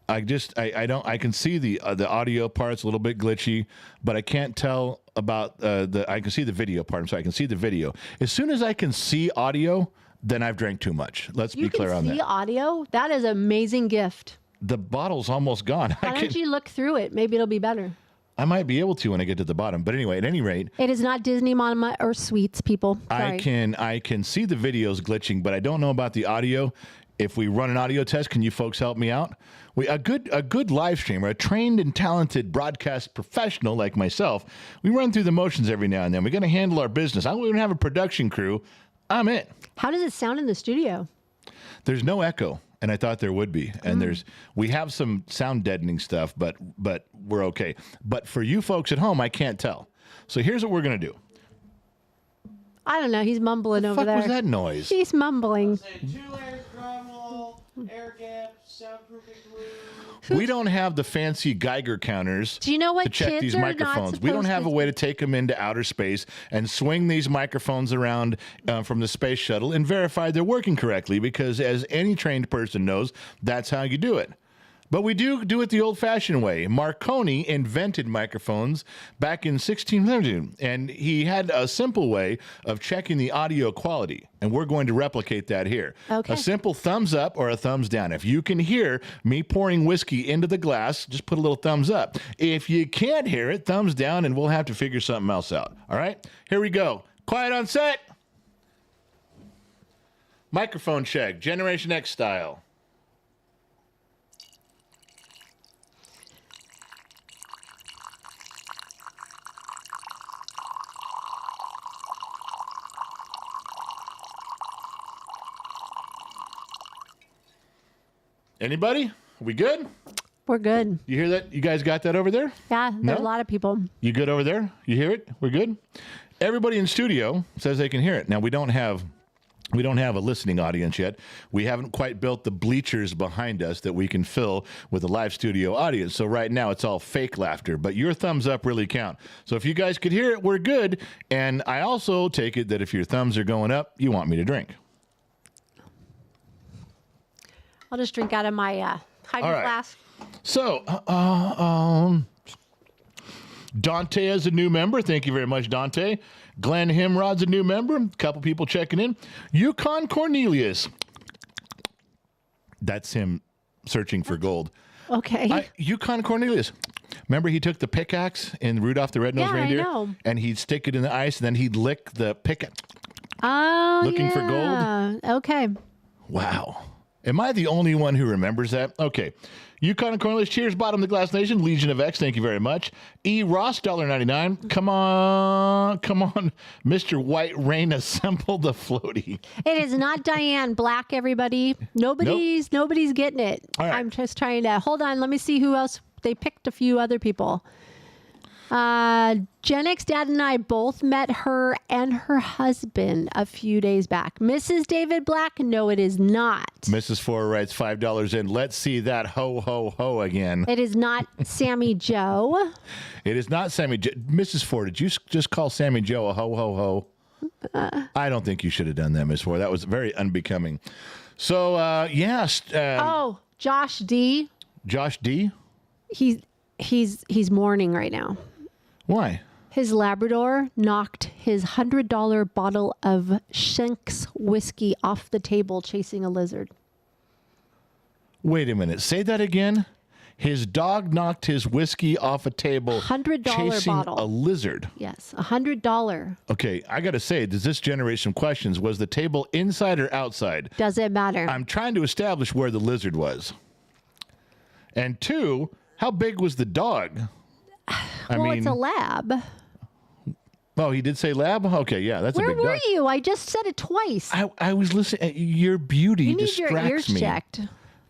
I can see the audio part's a little bit glitchy, but I can't tell about I can see the video part. So I can see the video. As soon as I can see audio, then I've drank too much. Let's be clear on You can see that. audio? That is an amazing gift. The bottle's almost gone. Why don't you look through it? Maybe it'll be better. I might be able to when I get to the bottom. But anyway, at any rate, It is not Disney Mama or Sweets, people. Sorry. I can see the videos glitching, but I don't know about the audio. If we run an audio test, can you folks help me out? A good live streamer, a trained and talented broadcast professional like myself, we run through the motions every now and then. We're going to handle our business. I don't even have a production crew. I'm it. How does it sound in the studio? There's no echo, and I thought there would be. And we have some sound deadening stuff, but we're okay. But for you folks at home, I can't tell. So here's what we're going to do. I don't know. He's mumbling over Fuck there. was that noise? He's mumbling. Saying 2 layers drywall, air gap, soundproofing glue. We don't have the fancy Geiger counters Do you know what to check kids these are not microphones. We don't supposed have to a way to take them into outer space and swing these microphones around from the space shuttle and verify they're working correctly, because as any trained person knows, that's how you do it. But we do it the old-fashioned way. Marconi invented microphones back in 1600, and he had a simple way of checking the audio quality, and we're going to replicate that here. Okay. A simple thumbs up or a thumbs down. If you can hear me pouring whiskey into the glass, just put a little thumbs up. If you can't hear it, thumbs down, and we'll have to figure something else out. All right? Here we go. Quiet on set. Microphone check, Generation X style. Anybody? We good? We're good. You hear that? You guys got that over there? Yeah, there's No? a lot of people. You good over there? You hear it? We're good? Everybody in studio says they can hear it. Now, we don't have a listening audience yet. We haven't quite built the bleachers behind us that we can fill with a live studio audience. So right now it's all fake laughter, but your thumbs up really count. So if you guys could hear it, we're good. And I also take it that if your thumbs are going up, you want me to drink. I'll just drink out of my hydro All right. flask. So, Dante is a new member. Thank you very much, Dante. Glenn Himrod's a new member. A couple people checking in. Yukon Cornelius. That's him searching for gold. Okay. Yukon Cornelius. Remember he took the pickaxe in Rudolph the Red-Nosed Yeah, I Reindeer? know. And he'd stick it in the ice, and then he'd lick the pickaxe. Oh, Looking for gold? Okay. Wow. Am I the only one who remembers that? Okay. Yukon and Cornelius, cheers. Bottom of the Glass Nation, Legion of X, thank you very much. E. Ross, $1.99. Come on, Mr. White Rain, assemble the floaty. It is not Diane Black, everybody. Nobody's getting it. All right. I'm just trying to hold on. Let me see who else. They picked a few other people. Gen X Dad and I both met her and her husband a few days back. Mrs. David Black? No, it is not. Mrs. Four writes $5 in. Let's see that ho, ho, ho again. It is not Sammy Joe. It is not Sammy Joe. Mrs. Four, did you just call Sammy Joe a ho, ho, ho? I don't think you should have done that, Miss Four. That was very unbecoming. So, yes. Josh D. Josh D? He's mourning right now. Why? His Labrador knocked his $100 bottle of Schenk's whiskey off the table chasing a lizard. Wait a minute. Say that again. His dog knocked his whiskey off a table $100 chasing bottle. a lizard. Yes, $100. Okay, I got to say, does this generate some questions? Was the table inside or outside? Doesn't matter. I'm trying to establish where the lizard was. And two, how big was the dog? It's a lab. Oh, he did say lab? Okay, yeah, that's a Where big dog. were you? I just said it twice. I was listening. Your beauty You need distracts your ears me. checked.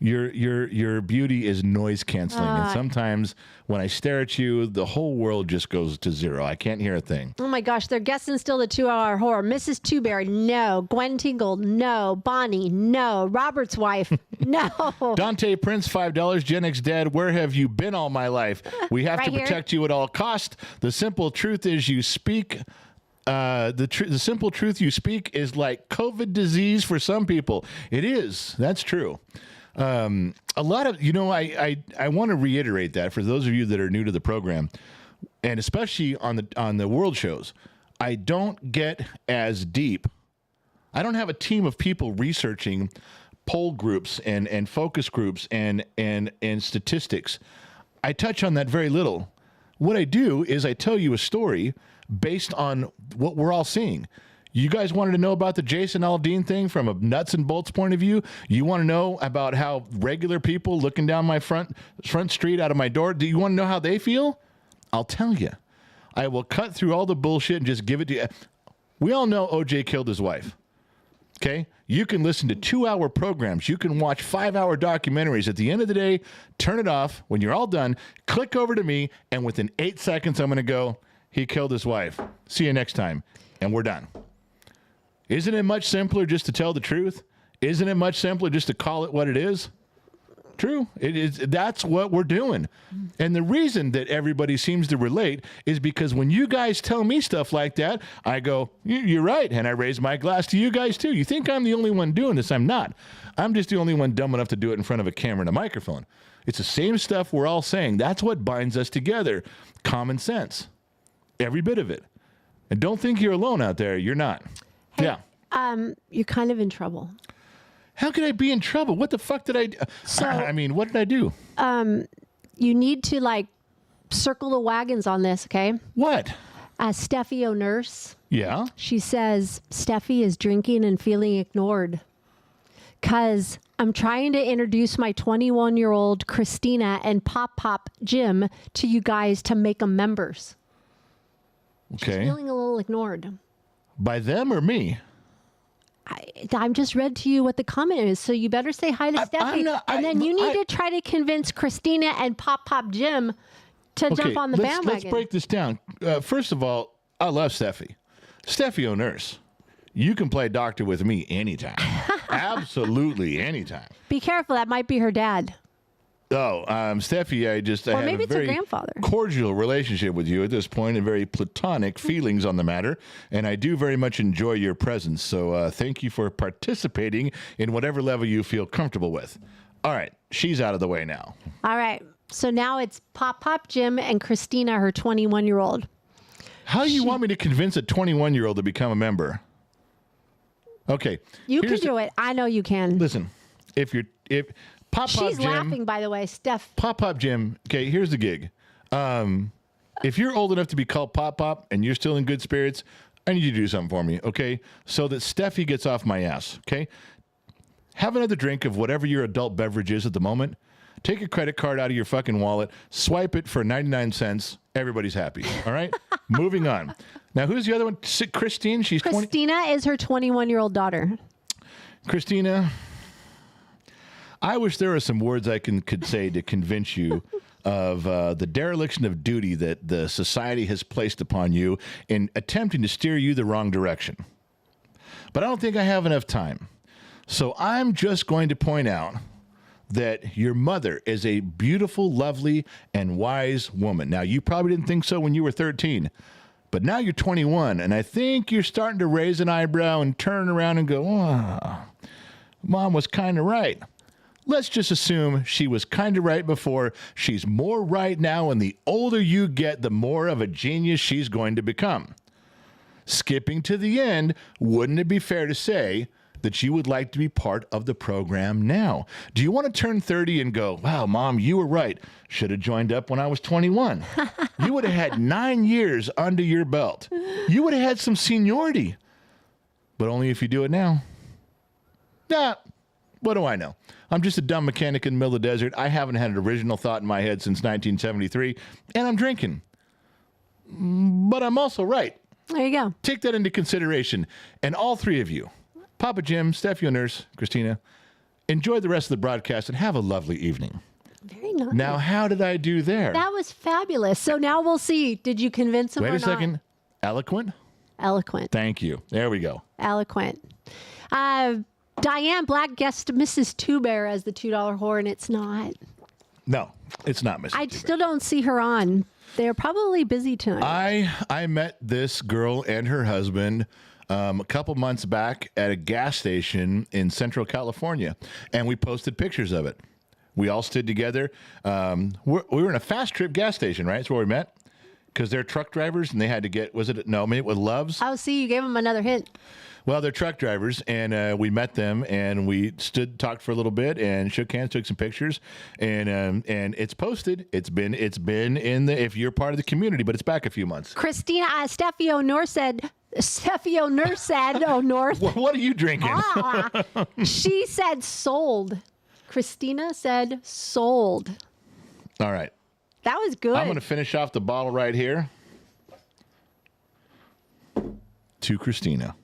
Your beauty is noise canceling, and sometimes when I stare at you, the whole world just goes to zero. I can't hear a thing. Oh my gosh, they're guessing still the 2-hour horror. Mrs. Two Bear, no. Gwen Tingle, no. Bonnie, no. Robert's wife, no. Dante Prince, $5. Gen X Dad, where have you been all my life? We have Right to here. protect you at all cost. The simple truth is you speak. The simple truth you speak is like COVID disease for some people. It is. That's true. A lot of, I want to reiterate that for those of you that are new to the program, and especially on the world shows, I don't get as deep. I don't have a team of people researching poll groups and focus groups and statistics. I touch on that very little. What I do is I tell you a story based on what we're all seeing. You guys wanted to know about the Jason Aldean thing from a nuts and bolts point of view? You want to know about how regular people looking down my front street out of my door, do you want to know how they feel? I'll tell you. I will cut through all the bullshit and just give it to you. We all know OJ killed his wife. Okay? You can listen to 2-hour programs. You can watch 5-hour documentaries. At the end of the day, turn it off. When you're all done, click over to me, and within 8 seconds, I'm going to go, he killed his wife. See you next time. And we're done. Isn't it much simpler just to tell the truth? Isn't it much simpler just to call it what it is? True. It is. That's what we're doing. And the reason that everybody seems to relate is because when you guys tell me stuff like that, I go, you're right. And I raise my glass to you guys too. You think I'm the only one doing this? I'm not. I'm just the only one dumb enough to do it in front of a camera and a microphone. It's the same stuff we're all saying. That's what binds us together. Common sense. Every bit of it. And don't think you're alone out there. You're not. Hey, yeah. You're kind of in trouble. How could I be in trouble? What the fuck did I do? So, what did I do? You need to circle the wagons on this, okay? What? Steffi O'Nurse. Yeah. She says Steffi is drinking and feeling ignored. Because I'm trying to introduce my 21-year-old Christina and Pop Jim to you guys to make them members. Okay. She's feeling a little ignored. By them or me? I'm just read to you what the comment is, so you better say hi to Steffi. And then you need to try to convince Christina and Pop Jim to jump on the bandwagon. Let's break this down. First of all, I love Steffi. Steffi O'Nurse. You can play doctor with me anytime. Absolutely anytime. Be careful, that might be her dad. Oh, Steffi, I have maybe a it's her very grandfather. cordial relationship with you at this point and very platonic feelings on the matter. And I do very much enjoy your presence. So thank you for participating in whatever level you feel comfortable with. All right. She's out of the way now. All right. So now it's Pop Jim and Christina, her 21-year-old. How do you want me to convince a 21-year-old to become a member? Okay. You can do it. I know you can. Listen, if Pop She's Jim, laughing, by the way, Steph. Pop Jim. Okay, here's the gig. If you're old enough to be called Pop and you're still in good spirits, I need you to do something for me, okay? So that Steffi gets off my ass, okay? have another drink of whatever your adult beverage is at the moment. Take a credit card out of your fucking wallet, swipe it for 99 cents. Everybody's happy. All right? Moving on. Now, who's the other one? Christine? She's 20. Christina is her 21-year-old daughter. Christina, I wish there were some words I could say to convince you of the dereliction of duty that the society has placed upon you in attempting to steer you the wrong direction. But I don't think I have enough time. So I'm just going to point out that your mother is a beautiful, lovely, and wise woman. Now, you probably didn't think so when you were 13, but now you're 21, and I think you're starting to raise an eyebrow and turn around and go, oh, Mom was kind of right. Let's just assume she was kind of right before. She's more right now, and the older you get, the more of a genius she's going to become. Skipping to the end, wouldn't it be fair to say that you would like to be part of the program now? Do you want to turn 30 and go, wow, Mom, you were right. Should have joined up when I was 21. You would have had 9 years under your belt. You would have had some seniority. But only if you do it now. Nah, what do I know? I'm just a dumb mechanic in the middle of the desert. I haven't had an original thought in my head since 1973, and I'm drinking. But I'm also right. There you go. Take that into consideration. And all three of you, Papa Jim, Steffi, Nurse, Christina, enjoy the rest of the broadcast and have a lovely evening. Very nice. Now, how did I do there? That was fabulous. So now we'll see. Did you convince him or not? Wait a second. Eloquent? Eloquent. Thank you. There we go. Eloquent. Diane Black guessed Mrs. Two Bear as the $2 whore, and it's not. No, it's not Mrs. I Two still don't see her on. They're probably busy tonight. I met this girl and her husband a couple months back at a gas station in Central California, and we posted pictures of it. We all stood together. We were in a Fast Trip gas station, right? That's where we met. Because they're truck drivers, and they had to get, maybe it was Love's? Oh, see, you gave them another hint. Well, they're truck drivers, and we met them, and we talked for a little bit, and shook hands, took some pictures, and it's posted. It's been in the, if you're part of the community, but it's back a few months. Christina, Steffi O'North said, oh, North. What are you drinking? She said sold. Christina said sold. All right. That was good. I'm going to finish off the bottle right here. To Christina.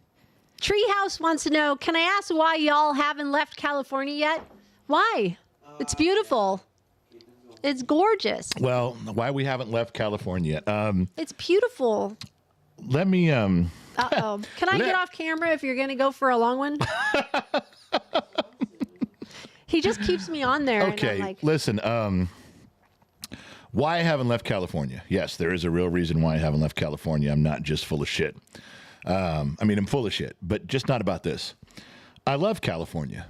Treehouse wants to know, can I ask why y'all haven't left California yet? Why? It's beautiful. It's gorgeous. Well, why we haven't left California yet? It's beautiful. Let me. Uh-oh. Can I get off camera if you're going to go for a long one? He just keeps me on there. Okay, and I'm like, listen. Why I haven't left California? Yes, there is a real reason why I haven't left California. I'm not just full of shit. I'm full of shit, but just not about this. I love California.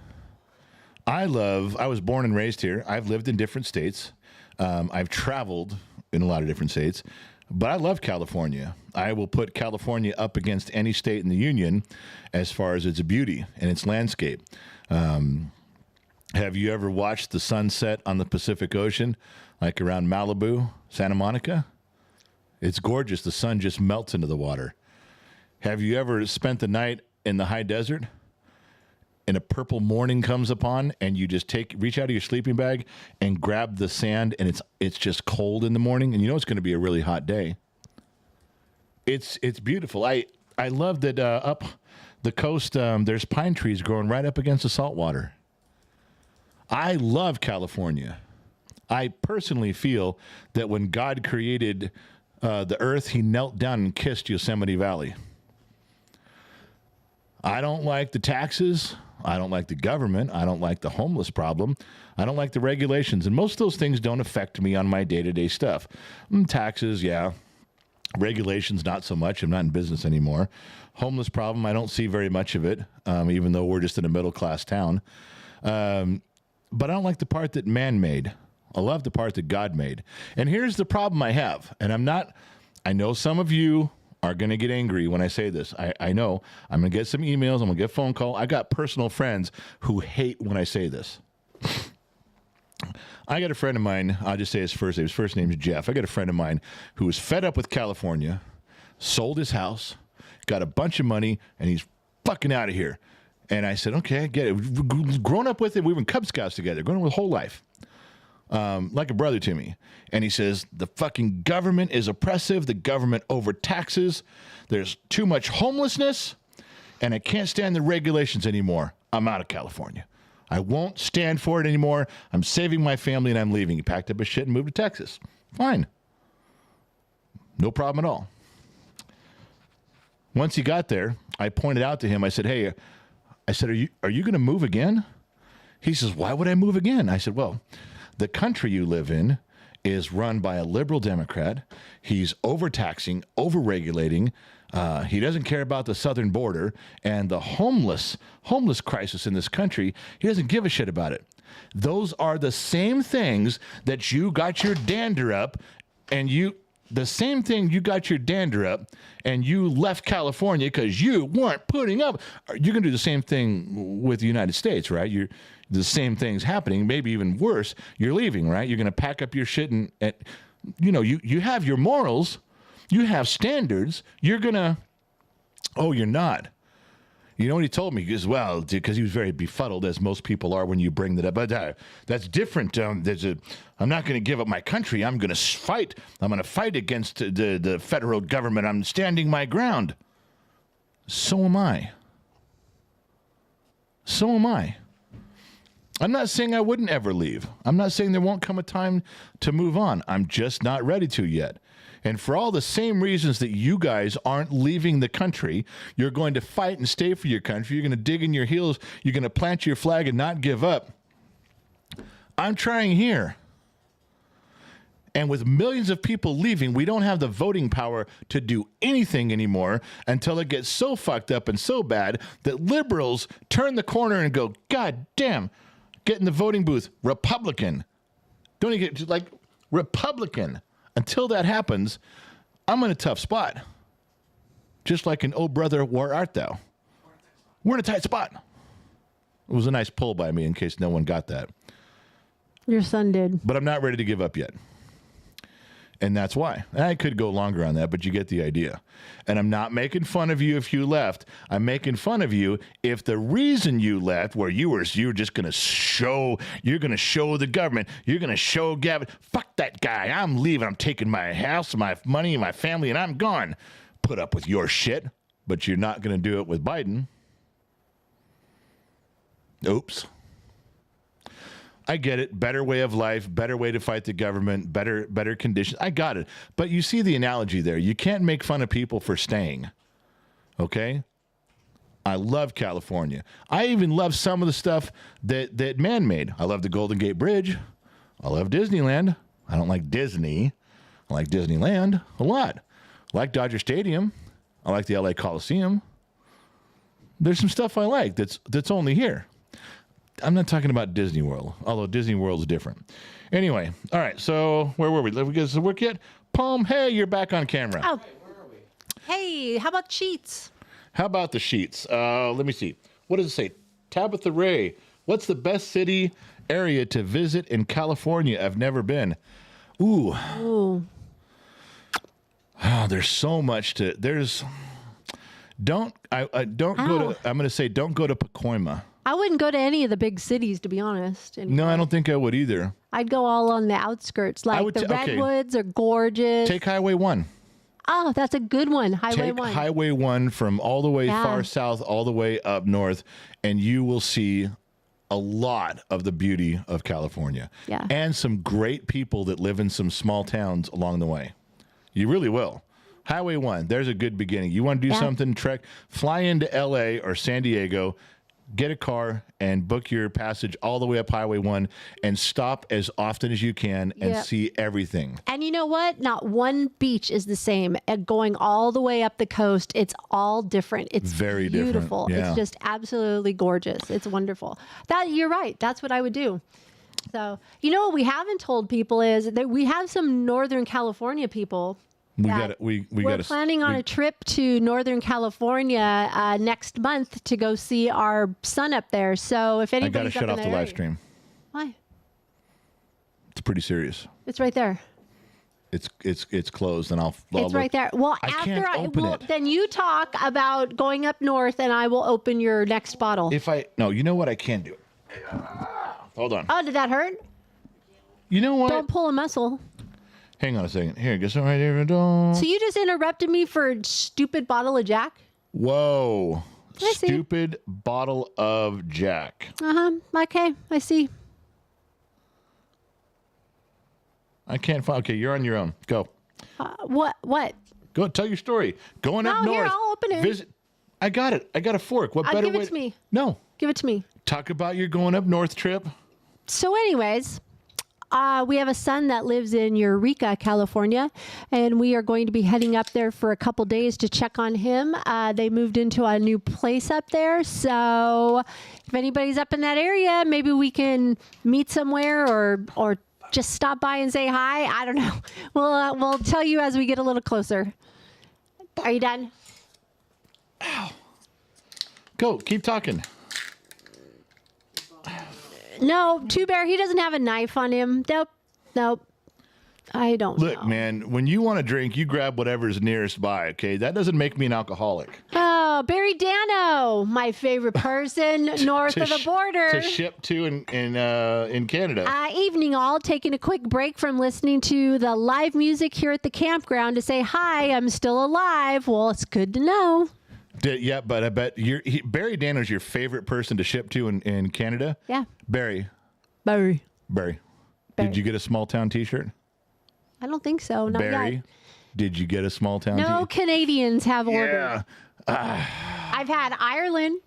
I was born and raised here. I've lived in different states. I've traveled in a lot of different states, but I love California. I will put California up against any state in the union as far as its beauty and its landscape. Have you ever watched the sunset on the Pacific Ocean, like around Malibu, Santa Monica? It's gorgeous. The sun just melts into the water. Have you ever spent the night in the high desert and a purple morning comes upon and you just reach out of your sleeping bag and grab the sand and it's just cold in the morning and you know it's going to be a really hot day? It's beautiful. I love that up the coast there's pine trees growing right up against the salt water. I love California. I personally feel that when God created the earth, he knelt down and kissed Yosemite Valley. I don't like the taxes. I don't like the government. I don't like the homeless problem. I don't like the regulations. And most of those things don't affect me on my day-to-day stuff. Taxes, yeah. Regulations, not so much. I'm not in business anymore. Homeless problem, I don't see very much of it, even though we're just in a middle-class town. But I don't like the part that man made. I love the part that God made. And here's the problem I have. And I know some of you are going to get angry when I say this. I know. I'm going to get some emails. I'm going to get a phone call. I got personal friends who hate when I say this. I got a friend of mine. I'll just say his first name. His first name is Jeff. I got a friend of mine who was fed up with California, sold his house, got a bunch of money, and he's fucking out of here. And I said, okay, I get it. We've grown up with it. We were in Cub Scouts together, grown up with whole life. Like a brother to me. And he says, the fucking government is oppressive. The government overtaxes. There's too much homelessness. And I can't stand the regulations anymore. I'm out of California. I won't stand for it anymore. I'm saving my family and I'm leaving. He packed up his shit and moved to Texas. Fine. No problem at all. Once he got there, I pointed out to him, I said, hey, are you going to move again? He says, why would I move again? I said, well, the country you live in is run by a liberal Democrat. He's overtaxing, overregulating. He doesn't care about the southern border and the homeless crisis in this country. He doesn't give a shit about it. Those are the same things that you got your dander up and you left California because you weren't putting up. You're going to do the same thing with the United States, right? The same thing's happening, maybe even worse. You're leaving, right? You're going to pack up your shit and you have your morals. You have standards. You're not. You know what he told me? He goes, well, because he was very befuddled, as most people are when you bring that up. But that's different. I'm not going to give up my country. I'm going to fight. I'm going to fight against the federal government. I'm standing my ground. So am I. I'm not saying I wouldn't ever leave. I'm not saying there won't come a time to move on. I'm just not ready to yet. And for all the same reasons that you guys aren't leaving the country, you're going to fight and stay for your country. You're going to dig in your heels. You're going to plant your flag and not give up. I'm trying here. And with millions of people leaving, we don't have the voting power to do anything anymore until it gets so fucked up and so bad that liberals turn the corner and go, God damn, get in the voting booth, Republican. Don't you get like Republican? Until that happens, I'm in a tough spot. Just like an old brother, where art thou? We're in a tight spot. It was a nice pull by me in case no one got that. Your son did. But I'm not ready to give up yet. And that's why. I could go longer on that, but you get the idea. And I'm not making fun of you if you left. I'm making fun of you if the reason you left, where you were just going to show, you're going to show the government, you're going to show Gavin, fuck that guy, I'm leaving, I'm taking my house, my money, my family, and I'm gone. Put up with your shit, but you're not going to do it with Biden. Oops. I get it. Better way of life, better way to fight the government, better conditions. I got it. But you see the analogy there. You can't make fun of people for staying. Okay? I love California. I even love some of the stuff that man made. I love the Golden Gate Bridge. I love Disneyland. I don't like Disney. I like Disneyland a lot. I like Dodger Stadium. I like the LA Coliseum. There's some stuff I like that's only here. I'm not talking about Disney World, although Disney World's different. Anyway, all right, so where were we? Did we get to work yet? Palm, hey, you're back on camera. Oh. Hey, how about sheets? How about the sheets? Let me see. What does it say? Tabitha Ray, what's the best city area to visit in California? I've never been. Ooh. Oh, there's so much to, don't go to, I'm going to say don't go to Pacoima. I wouldn't go to any of the big cities, to be honest. Anymore. No, I don't think I would either. I'd go all on the outskirts. Like the redwoods are gorgeous. Take Highway 1. Oh, that's a good one. Highway 1. Highway 1 from all the way far south, all the way up north, and you will see a lot of the beauty of California. Yeah. And some great people that live in some small towns along the way. You really will. Highway 1, there's a good beginning. You want to do something, trek, fly into LA or San Diego, get a car and book your passage all the way up Highway 1 and stop as often as you can and see everything. And you know what? Not one beach is the same. Going all the way up the coast, it's all different. It's very beautiful. Different. Yeah. It's just absolutely gorgeous. It's wonderful. You're right. That's what I would do. So, you know what we haven't told people is that we have some Northern California people. We're planning on a trip to Northern California next month to go see our son up there. So if anybody's I got to shut off the live stream. Why? It's pretty serious. It's right there. it's closed, and I'll It's right there. Well, I after can't open it. then you talk about going up north, and I will open your next bottle. No, you know what? I can't do it. Hold on. Oh, did that hurt? You know what? Don't pull a muscle. Hang on a second. Here, get some right here. Don't. So you just interrupted me for a stupid bottle of Jack? Whoa. I see. Stupid bottle of Jack. Okay, I see. I can't find. Okay, you're on your own. Go. What? Go tell your story. Going up No, north. here, I'll open it. Visit. I got it. I got a fork. What better Give way? it to me. No. Give it to me. Talk about your going up north trip. So anyways, we have a son that lives in Eureka, California, and we are going to be heading up there for a couple days to check on him. They moved into a new place up there, so if anybody's up in that area, maybe we can meet somewhere or just stop by and say hi. I don't know. We'll tell you as we get a little closer. Are you done? Go. Keep talking. No, Two Bear, he doesn't have a knife on him. Nope. I don't know. Look, man, when you want to drink, you grab whatever's nearest by, okay? That doesn't make me an alcoholic. Oh, Barry Dano, my favorite person north of the border. To ship to in Canada. Evening all, taking a quick break from listening to the live music here at the campground to say, hi, I'm still alive. Well, it's good to know. Yeah, but I bet Barry Dano's your favorite person to ship to in Canada? Yeah. Barry. Did you get a small town t-shirt? I don't think so. Not Barry, yet. did you get a small town No t-shirt? Canadians have ordered. Yeah. I've had Ireland.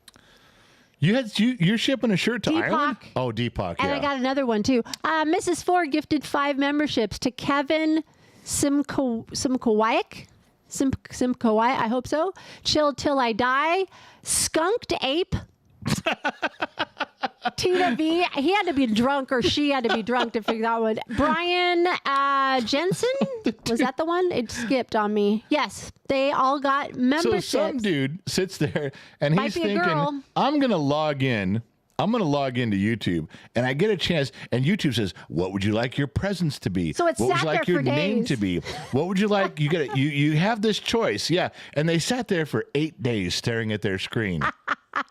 You're shipping a shirt to Deepak. Ireland? Oh, Deepak, And yeah. I got another one too. Mrs. Ford gifted 5 memberships to Kevin Simkowiak. Simkowiak, I hope so. Chill Till I Die. Skunked Ape. Tina B. He had to be drunk or she had to be drunk to figure that one. Brian Jensen? Was that the one? It skipped on me. Yes. They all got memberships. So some dude sits there and Might he's be a girl. thinking, I'm going to log into YouTube, and I get a chance, and YouTube says, what would you like your presents to be? So it what would sat you like there your for name days. to be? What would you like? You have this choice. Yeah. And they sat there for 8 days staring at their screen.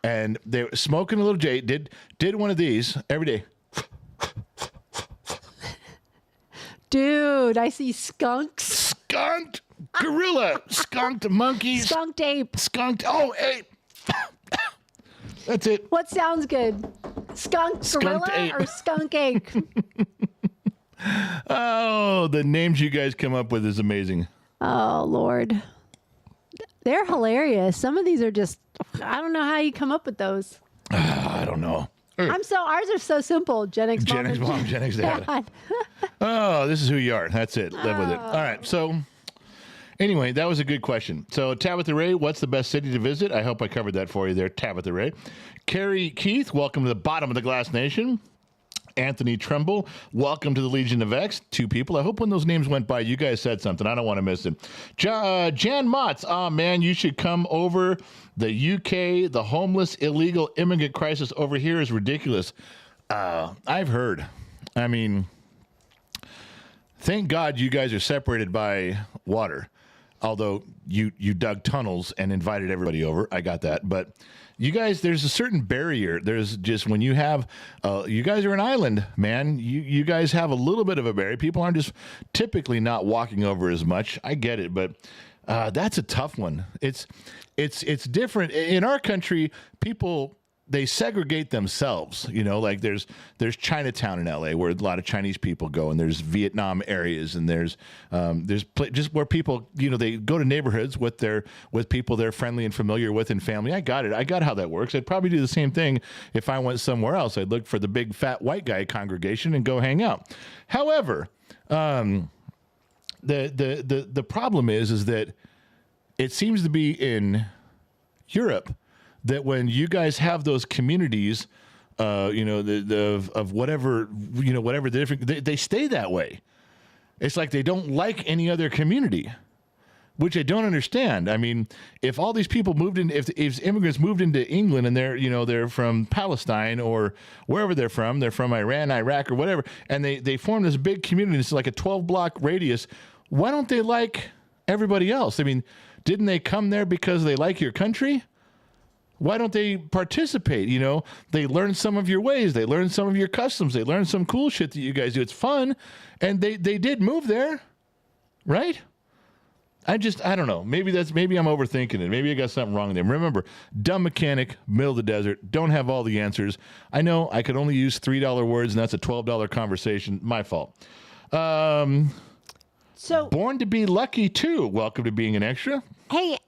And they were smoking a little J, did one of these every day. Dude, I see skunks. Skunked gorilla, skunked monkey, Skunked ape. skunked, ape. That's it. What sounds good? Skunk Skunked gorilla ape. or skunk ape? Oh, the names you guys come up with is amazing. Oh, Lord. They're hilarious. Some of these are just, I don't know how you come up with those. I don't know. Ours are so simple. Gen X mom. Gen X mom, Gen X dad. Dad. Oh, this is who you are. That's it. Live with it. All right. So, anyway, that was a good question. So, Tabitha Ray, what's the best city to visit? I hope I covered that for you there, Tabitha Ray. Carrie Keith, welcome to the bottom of the Glass Nation. Anthony Trumbull, welcome to the Legion of X. 2 people. I hope when those names went by, you guys said something. I don't want to miss it. Jan Motz, oh man, you should come over. The UK, the homeless illegal immigrant crisis over here is ridiculous. I've heard. I mean, thank God you guys are separated by water. Although you dug tunnels and invited everybody over. I got that. But you guys, there's a certain barrier. There's just when you have, you guys are an island, man. You guys have a little bit of a barrier. People aren't just typically not walking over as much. I get it, but that's a tough one. It's different. In our country, people, they segregate themselves, like there's Chinatown in LA where a lot of Chinese people go, and there's Vietnam areas, and there's just where people, they go to neighborhoods with people they're friendly and familiar with and family. I got it. I got how that works. I'd probably do the same thing if I went somewhere else. I'd look for the big fat white guy congregation and go hang out. However, the problem is that it seems to be in Europe that when you guys have those communities, of whatever, whatever the different, they stay that way. It's like they don't like any other community, which I don't understand. I mean, if all these people moved in, if immigrants moved into England and they're from Palestine or wherever they're from Iran, Iraq, or whatever, and they form this big community, it's like a 12-block radius. why don't they like everybody else? I mean, didn't they come there because they like your country? Why don't they participate? You know, they learn some of your ways. They learn some of your customs. They learn some cool shit that you guys do. It's fun. And they did move there, right? I don't know. Maybe I'm overthinking it. Maybe I got something wrong there. Remember, dumb mechanic, middle of the desert, don't have all the answers. I know I could only use $3 words, and that's a $12 conversation. My fault. So Born to be lucky, too. Welcome to being an extra. hey,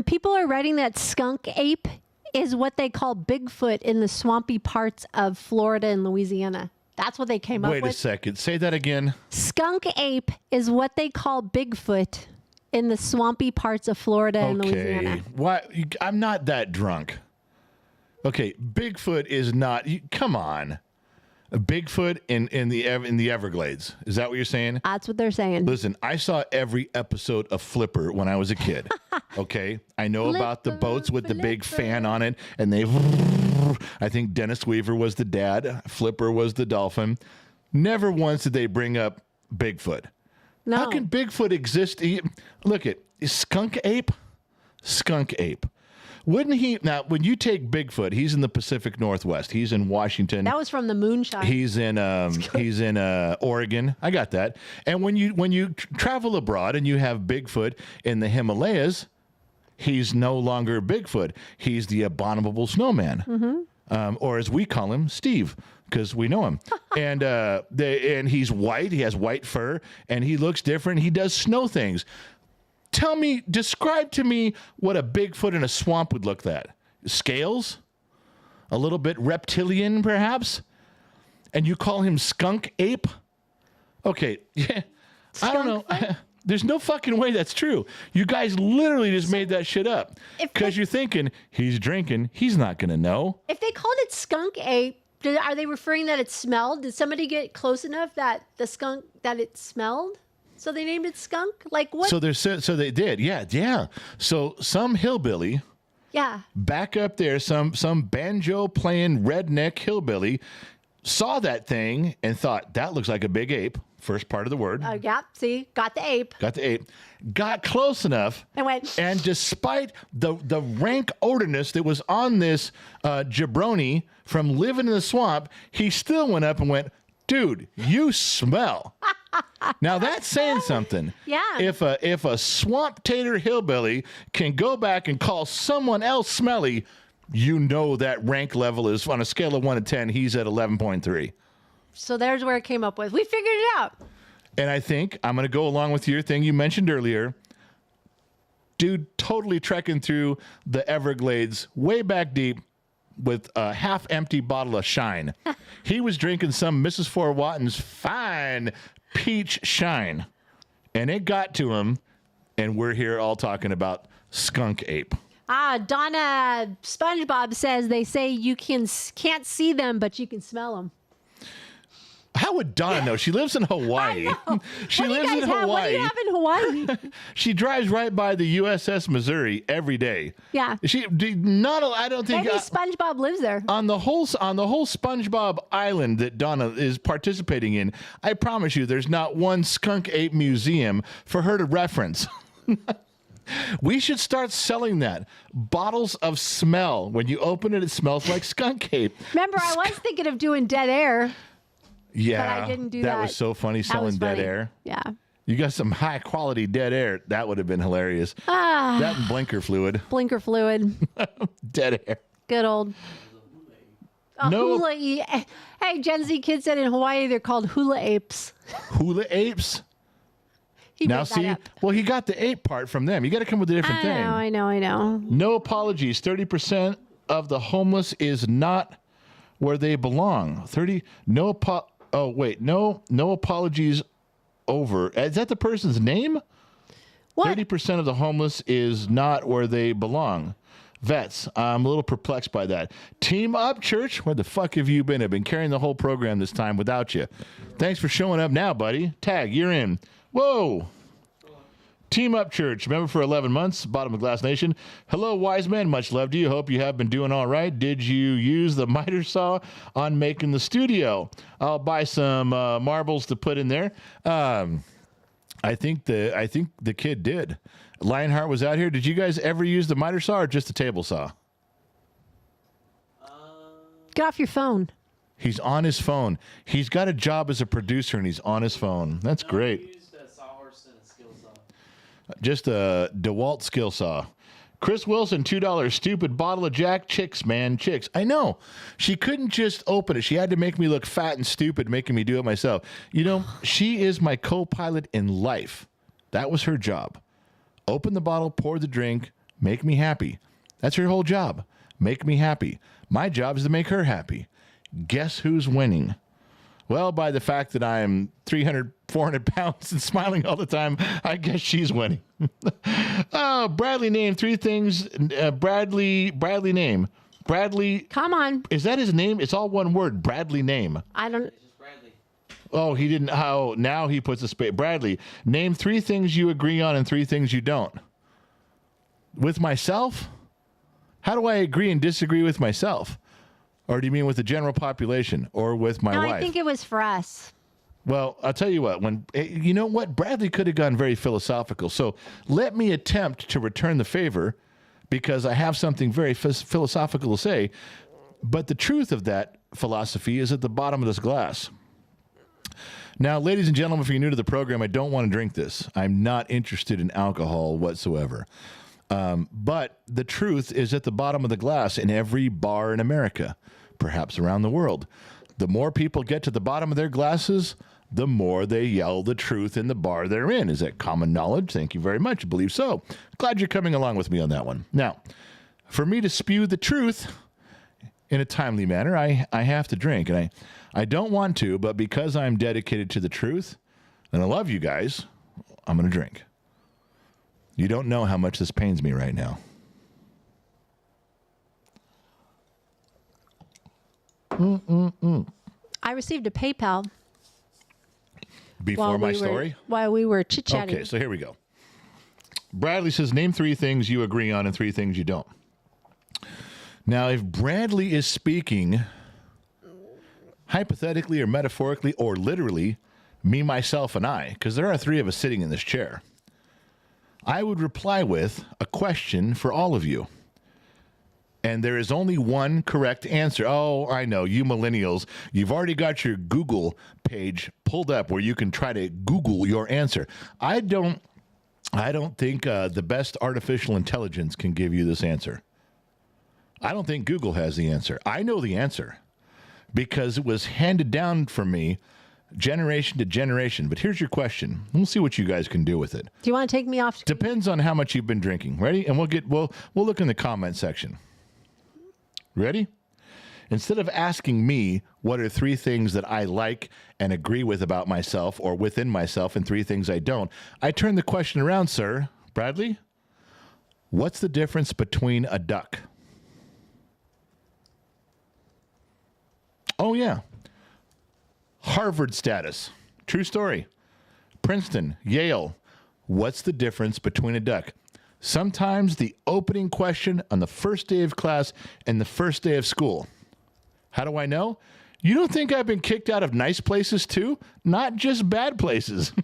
people are writing that skunk ape is what they call Bigfoot in the swampy parts of Florida and Louisiana. That's what they came up with. Wait a second. Say that again. Skunk ape is what they call Bigfoot in the swampy parts of Florida and Louisiana. Okay. Why? I'm not that drunk. Okay. Bigfoot is not. Come on. A Bigfoot in the Everglades. Is that what you're saying? That's what they're saying. Listen, I saw every episode of Flipper when I was a kid. Okay, I know about the boats with the big fan on it, and they. I think Dennis Weaver was the dad. Flipper was the dolphin. Never once did they bring up Bigfoot. No. How can Bigfoot exist? Look at skunk ape. Skunk ape. Wouldn't he now? When you take Bigfoot, he's in the Pacific Northwest. He's in Washington. That was from the moonshine. He's in Oregon. I got that. And when you travel abroad and you have Bigfoot in the Himalayas, he's no longer Bigfoot. He's the abominable snowman, or as we call him, Steve, because we know him. And he's white. He has white fur, and he looks different. He does snow things. Describe to me what a Bigfoot in a swamp would look like. Scales? A little bit reptilian, perhaps? And you call him skunk ape? Okay, yeah. I don't know. There's no fucking way that's true. You guys literally just made that shit up. Because you're thinking, he's drinking, he's not going to know. If they called it skunk ape, are they referring that it smelled? Did somebody get close enough that it smelled? So they named it skunk? Like what? So they did, yeah. So some hillbilly, back up there, some banjo playing redneck hillbilly saw that thing and thought that looks like a big ape. First part of the word. See, got the ape. Got close enough and went. And despite the rank odorness that was on this jabroni from living in the swamp, he still went up and went, dude, you smell. Now that's saying something. Yeah. If a swamp tater hillbilly can go back and call someone else smelly, you know that rank level is on a scale of 1 to 10. He's at 11.3. So there's where it came up with. We figured it out. And I think I'm going to go along with your thing you mentioned earlier. Dude, totally trekking through the Everglades, way back deep, with a half-empty bottle of Shine. He was drinking some Mrs. Fort Watten's fine peach Shine, and it got to him, and we're here all talking about skunk ape. Donna SpongeBob says they say you can't see them, but you can smell them. How would Donna know? She lives in Hawaii. She lives in Hawaii. What do you have in Hawaii? She drives right by the USS Missouri every day. Yeah. I don't think maybe SpongeBob lives there. On the whole SpongeBob island that Donna is participating in, I promise you there's not one skunk ape museum for her to reference. We should start selling that. Bottles of smell. When you open it, it smells like skunk ape. Remember, I was thinking of doing dead air. Yeah, but I didn't do that. That was so funny, selling dead air. Yeah. You got some high quality dead air. That would have been hilarious. That and blinker fluid. Blinker fluid. Dead air. Good old. Hula. Hey, Gen Z kids said in Hawaii they're called hula apes. Hula apes? Now see, well, he got the ape part from them. You got to come with a different thing. I know. No apologies. 30% of the homeless is not where they belong. No apologies over. Is that the person's name? What? 30% of the homeless is not where they belong. Vets, I'm a little perplexed by that. Team up, church. Where the fuck have you been? I've been carrying the whole program this time without you. Thanks for showing up now, buddy. Tag, you're in. Whoa. Team up, church. Member for 11 months. Bottom of Glass Nation. Hello, wise men. Much love to you. Hope you have been doing all right. Did you use the miter saw on making the studio? I'll buy some marbles to put in there. I think the kid did. Lionheart was out here. Did you guys ever use the miter saw or just the table saw? Get off your phone. He's on his phone. He's got a job as a producer and he's on his phone. That's great. We used a sawhorse and a skill saw. Just a DeWalt skill saw. Chris Wilson, $2. Stupid bottle of Jack. Chicks, man. Chicks. I know. She couldn't just open it. She had to make me look fat and stupid, making me do it myself. You know, she is my co-pilot in life. That was her job. Open the bottle, pour the drink, make me happy. That's her whole job. Make me happy. My job is to make her happy. Guess who's winning? Well, by the fact that I'm 300, 400 pounds and smiling all the time, I guess she's winning. Oh, Bradley named 3 things. Bradley name. Bradley. Come on. Is that his name? It's all one word. Bradley name. I don't. It's just Bradley. Oh, he didn't. Oh, now he puts a space. Bradley, name 3 things you agree on and 3 things you don't. With myself? How do I agree and disagree with myself? Or do you mean with the general population or with my wife? I think it was for us. Well, I'll tell you what. You know what? Bradley could have gone very philosophical. So let me attempt to return the favor because I have something very philosophical to say. But the truth of that philosophy is at the bottom of this glass. Now, ladies and gentlemen, if you're new to the program, I don't want to drink this. I'm not interested in alcohol whatsoever. But the truth is at the bottom of the glass in every bar in America, perhaps around the world. The more people get to the bottom of their glasses, the more they yell the truth in the bar they're in. Is that common knowledge? Thank you very much. I believe so. Glad you're coming along with me on that one. Now, for me to spew the truth in a timely manner, I have to drink. And I don't want to, but because I'm dedicated to the truth and I love you guys, I'm going to drink. You don't know how much this pains me right now. I received a PayPal Before my story? While we were chit-chatting. Okay, so here we go. Bradley says, name 3 things you agree on and 3 things you don't. Now, if Bradley is speaking hypothetically or metaphorically or literally, me, myself, and I, because there are 3 of us sitting in this chair, I would reply with a question for all of you. And there is only one correct answer. Oh, I know, you millennials, you've already got your Google page pulled up where you can try to Google your answer. I don't think the best artificial intelligence can give you this answer. I don't think Google has the answer. I know the answer because it was handed down from me generation to generation. But here's your question. We'll see what you guys can do with it. Do you want to take me off? Depends on how much you've been drinking. Ready? And we'll look in the comment section. Ready? Instead of asking me what are 3 things that I like and agree with about myself or within myself and 3 things I don't, I turn the question around, sir. Bradley, what's the difference between a duck? Oh, yeah. Harvard status. True story. Princeton, Yale. What's the difference between a duck? Sometimes the opening question on the first day of class and the first day of school. How do I know? You don't think I've been kicked out of nice places too? Not just bad places.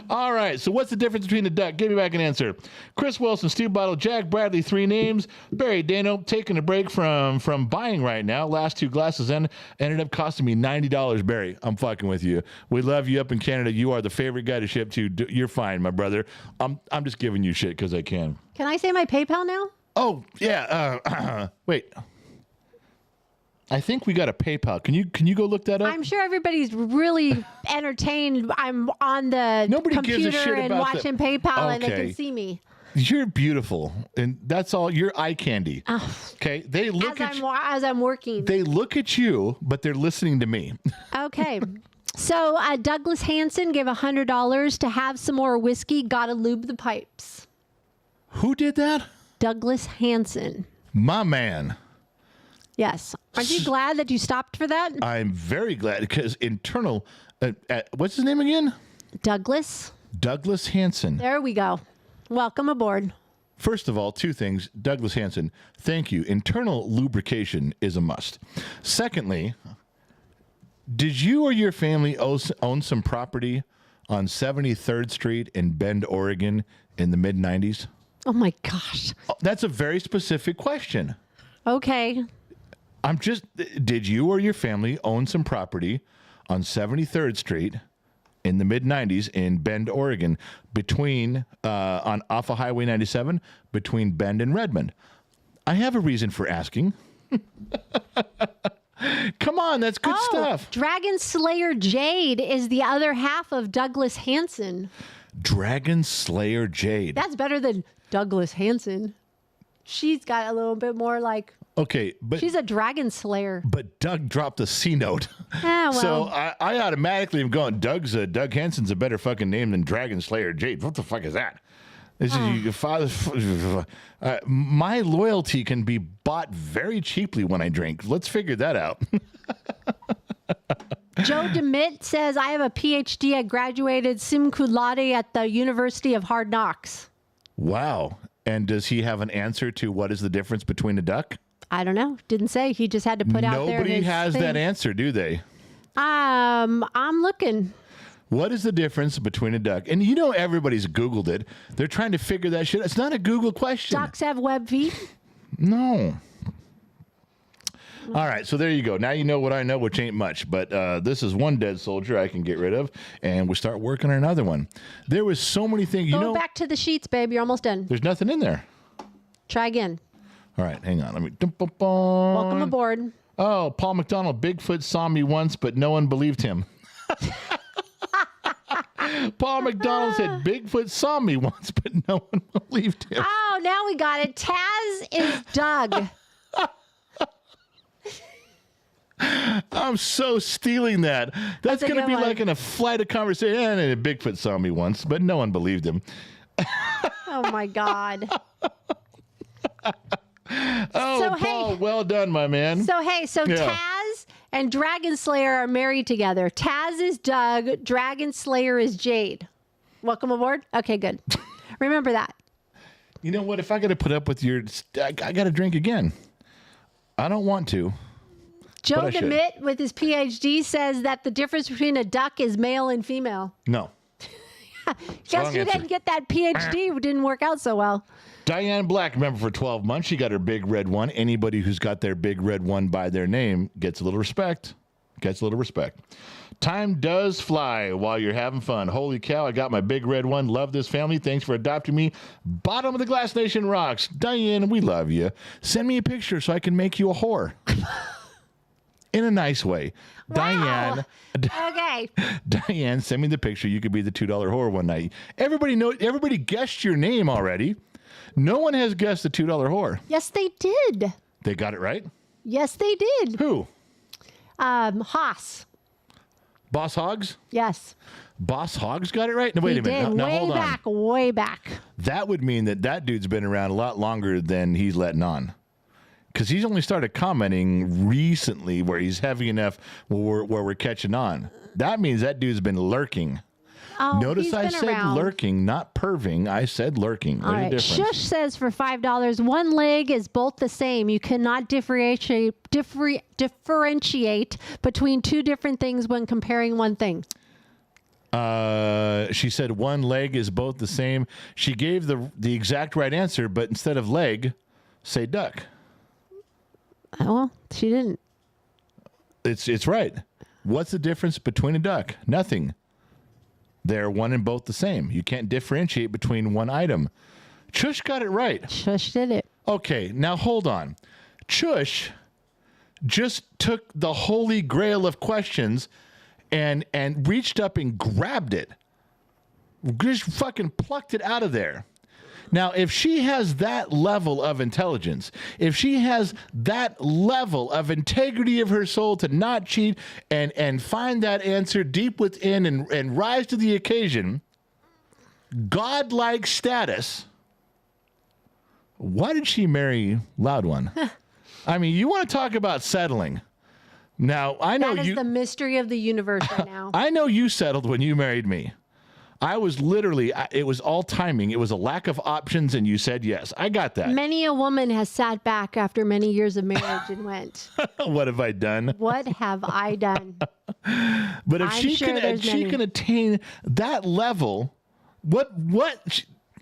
All right, so what's the difference between a duck? Give me back an answer. Chris Wilson, Steve Bottle, Jack Bradley, 3 names. Barry Dano, taking a break from buying right now. Last 2 glasses ended up costing me $90. Barry, I'm fucking with you. We love you up in Canada. You are the favorite guy to ship to. You're fine, my brother. I'm just giving you shit because I can. Can I say my PayPal now? Oh, yeah. Wait. I think we got a PayPal. Can you go look that up? I'm sure everybody's really entertained. I'm on the Nobody gives a computer shit and about watching PayPal and they Okay. can see me. You're beautiful, and that's all. You're eye candy. Okay, they look As I'm working. They look at you, but they're listening to me. Okay. So Douglas Hanson gave $100 to have some more whiskey. Gotta lube the pipes. Who did that? Douglas Hanson. My man. Yes. Aren't you glad that you stopped for that? I'm very glad because internal. What's his name again? Douglas. Douglas Hanson. There we go. Welcome aboard. First of all, 2 things. Douglas Hanson, thank you. Internal lubrication is a must. Secondly, did you or your family own some property on 73rd Street in Bend, Oregon in the mid-90s? Oh, my gosh. That's a very specific question. Okay. Did you or your family own some property on 73rd Street in the mid-90s in Bend, Oregon, off of Highway 97, between Bend and Redmond? I have a reason for asking. Come on, that's good stuff. Dragon Slayer Jade is the other half of Douglas Hansen. Dragon Slayer Jade. That's better than Douglas Hansen. She's got a little bit more like... Okay, but... She's a Dragon Slayer. But Doug dropped a C note. Ah, well. So I automatically am going, Doug Hansen's a better fucking name than Dragon Slayer Jade. What the fuck is that? This is your father. My loyalty can be bought very cheaply when I drink. Let's figure that out. Joe DeMitt says, I have a PhD. I graduated sum cum laude at the University of Hard Knocks. Wow. And does he have an answer to what is the difference between a duck? I don't know. Didn't say. He just had to put out there. Nobody has that answer, do they? I'm looking. What is the difference between a duck? And you know everybody's Googled it. They're trying to figure that shit. It's not a Google question. Ducks have web feet? No. All right, so there you go. Now you know what I know, which ain't much. But this is one dead soldier I can get rid of, and we start working on another one. There was so many things. Go back to the sheets, babe. You're almost done. There's nothing in there. Try again. All right, hang on. Let me. Welcome aboard. Oh, Paul McDonald. Bigfoot saw me once, but no one believed him. Paul McDonald said Bigfoot saw me once, but no one believed him. Oh, now we got it. Taz is Doug. I'm so stealing that. That's going to be like in a flight of conversation. And Bigfoot saw me once, but no one believed him. Oh, my God. Oh, Paul, well done, my man. So Taz and Dragon Slayer are married together. Taz is Doug. Dragon Slayer is Jade. Welcome aboard. Okay, good. Remember that. You know what? If I got to put up with I got to drink again. I don't want to. Joe DeMitt with his PhD says that the difference between a duck is male and female. No. Guess you didn't get that PhD. It didn't work out so well. Diane Black, remember, for 12 months, she got her big red one. Anybody who's got their big red one by their name gets a little respect. Time does fly while you're having fun. Holy cow, I got my big red one. Love this family. Thanks for adopting me. Bottom of the Glass Nation rocks. Diane, we love you. Send me a picture so I can make you a whore. In a nice way. Wow. Diane. Okay. Diane, send me the picture. You could be the $2 whore one night. Everybody guessed your name already. No one has guessed the $2 whore. Yes, they did. They got it right? Yes, they did. Who? Haas. Boss Hogs? Yes. Boss Hogs got it right? No, wait a minute. Now, hold on. Way back. That would mean that dude's been around a lot longer than he's letting on. Because he's only started commenting recently where he's heavy enough where we're catching on. That means that dude's been lurking. Oh, Notice I said around. Lurking, not perving. I said lurking. All right. Shush says for $5, one leg is both the same. You cannot differentiate between two different things when comparing one thing. She said one leg is both the same. She gave the exact right answer, but instead of leg, say duck. Oh, well, she didn't. It's right. What's the difference between a duck? Nothing. They're one and both the same. You can't differentiate between one item. Chush got it right. Chush did it. Okay, now hold on. Chush just took the holy grail of questions and reached up and grabbed it. Just fucking plucked it out of there. Now, if she has that level of intelligence, if she has that level of integrity of her soul to not cheat and find that answer deep within and rise to the occasion, godlike status, why did she marry Loud One? I mean, you want to talk about settling. Now, I know that is the mystery of the universe right now. I know you settled when you married me. I was literally, it was all timing. It was a lack of options, and you said yes. I got that. Many a woman has sat back after many years of marriage and went, What have I done? what have I done? But if I'm she sure can, there's she many. can attain that level,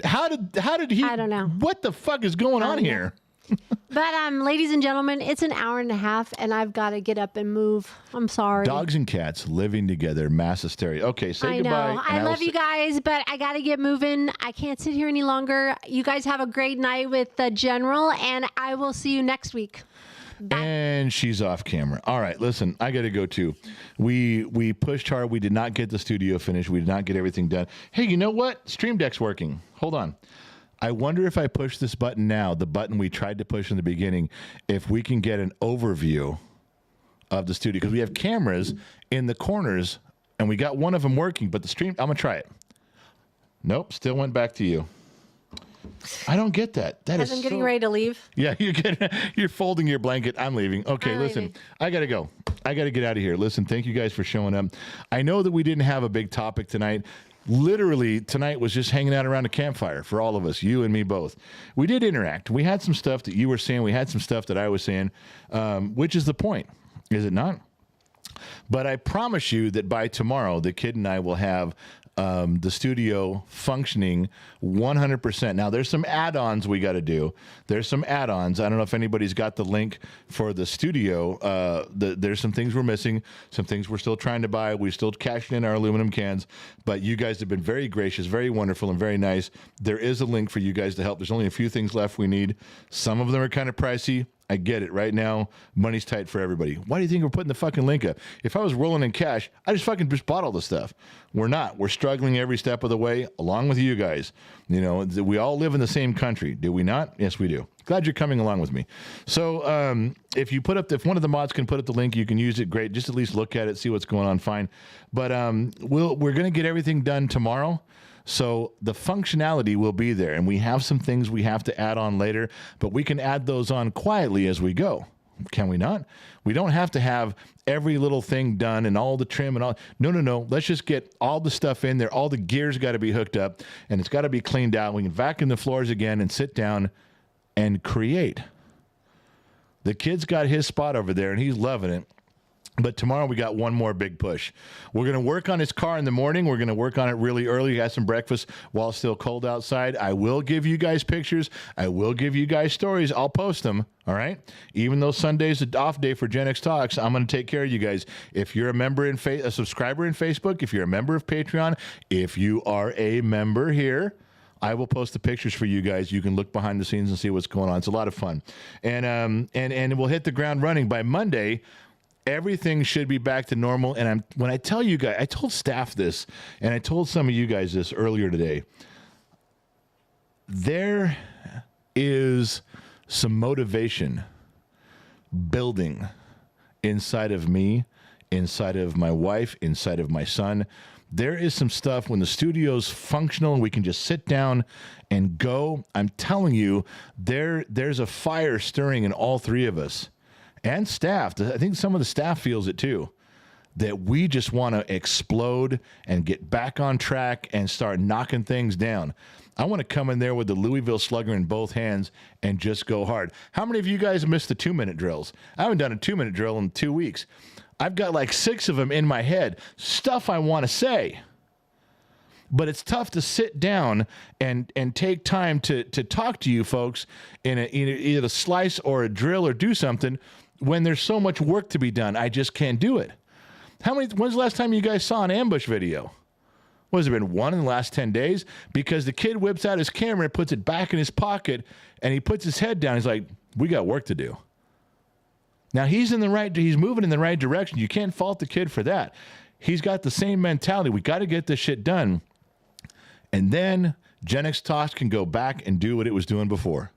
how did he? I don't know. What the fuck is going on here? But ladies and gentlemen, it's an hour and a half, and I've got to get up and move. I'm sorry. Dogs and cats living together, mass hysteria. Okay, say I goodbye. know. and I love will you guys, but I got to get moving. I can't sit here any longer. You guys have a great night with the General, and I will see you next week. Bye. And she's off camera. All right, listen, I got to go too. We pushed hard. We did not get the studio finished. We did not get everything done. Hey, you know what? Stream Deck's working. Hold on. I wonder if I push this button now, the button we tried to push in the beginning, if we can get an overview of the studio. Because we have cameras in the corners, and we got one of them working, but the stream, I'm going to try it. Nope, still went back to you. I don't get that. As I'm getting ready to leave. Yeah, you're folding your blanket. I'm leaving. Okay, I'm listen, leaving. I got to go. I got to get out of here. Listen, thank you guys for showing up. I know that we didn't have a big topic tonight. Literally, tonight was just hanging out around a campfire for all of us, you and me both. We did interact. We had some stuff that you were saying. We had some stuff that I was saying, which is the point, is it not? But I promise you that by tomorrow, the kid and I will have the studio functioning 100%. Now, there's some add-ons we got to do. There's some add-ons. I don't know if anybody's got the link for the studio. There's some things we're missing, some things we're still trying to buy. We're still cashing in our aluminum cans, but you guys have been very gracious, very wonderful, and very nice. There is a link for you guys to help. There's only a few things left we need. Some of them are kind of pricey. I get it. Right now, money's tight for everybody. Why do you think we're putting the fucking link up? If I was rolling in cash, I just bought all this stuff. We're not. We're struggling every step of the way, along with you guys. You know, we all live in the same country. Do we not? Yes, we do. Glad you're coming along with me. So if one of the mods can put up the link, you can use it. Great. Just at least look at it, see what's going on. Fine. But we're going to get everything done tomorrow. So the functionality will be there, and we have some things we have to add on later, but we can add those on quietly as we go. Can we not? We don't have to have every little thing done and all the trim and all. No. Let's just get all the stuff in there. All the gear's got to be hooked up, and it's got to be cleaned out. We can vacuum the floors again and sit down and create. The kid's got his spot over there, and he's loving it. But tomorrow we got one more big push. We're going to work on his car in the morning. We're going to work on it really early, have some breakfast while it's still cold outside. I will give you guys pictures. I will give you guys stories. I'll post them, all right? Even though Sunday's an off day for Gen X Talks, I'm going to take care of you guys. If you're a subscriber in Facebook, if you're a member of Patreon, if you are a member here, I will post the pictures for you guys. You can look behind the scenes and see what's going on. It's a lot of fun. And we'll hit the ground running by Monday. Everything should be back to normal. And when I tell you guys, I told staff this, and I told some of you guys this earlier today. There is some motivation building inside of me, inside of my wife, inside of my son. There is some stuff when the studio's functional and we can just sit down and go. I'm telling you, there's a fire stirring in all three of us. And staff, I think some of the staff feels it too, that we just want to explode and get back on track and start knocking things down. I want to come in there with the Louisville Slugger in both hands and just go hard. How many of you guys missed the 2-minute drills? I haven't done a 2-minute drill in 2 weeks. I've got like 6 of them in my head, stuff I want to say. But it's tough to sit down and take time to talk to you folks in either a slice or a drill or do something when there's so much work to be done. I just can't do it. When's the last time you guys saw an ambush video? What has it been, one in the last 10 days? Because the kid whips out his camera and puts it back in his pocket, and he puts his head down. He's like, we got work to do. Now, he's moving in the right direction. You can't fault the kid for that. He's got the same mentality. We got to get this shit done. And then Gen X Talks can go back and do what it was doing before.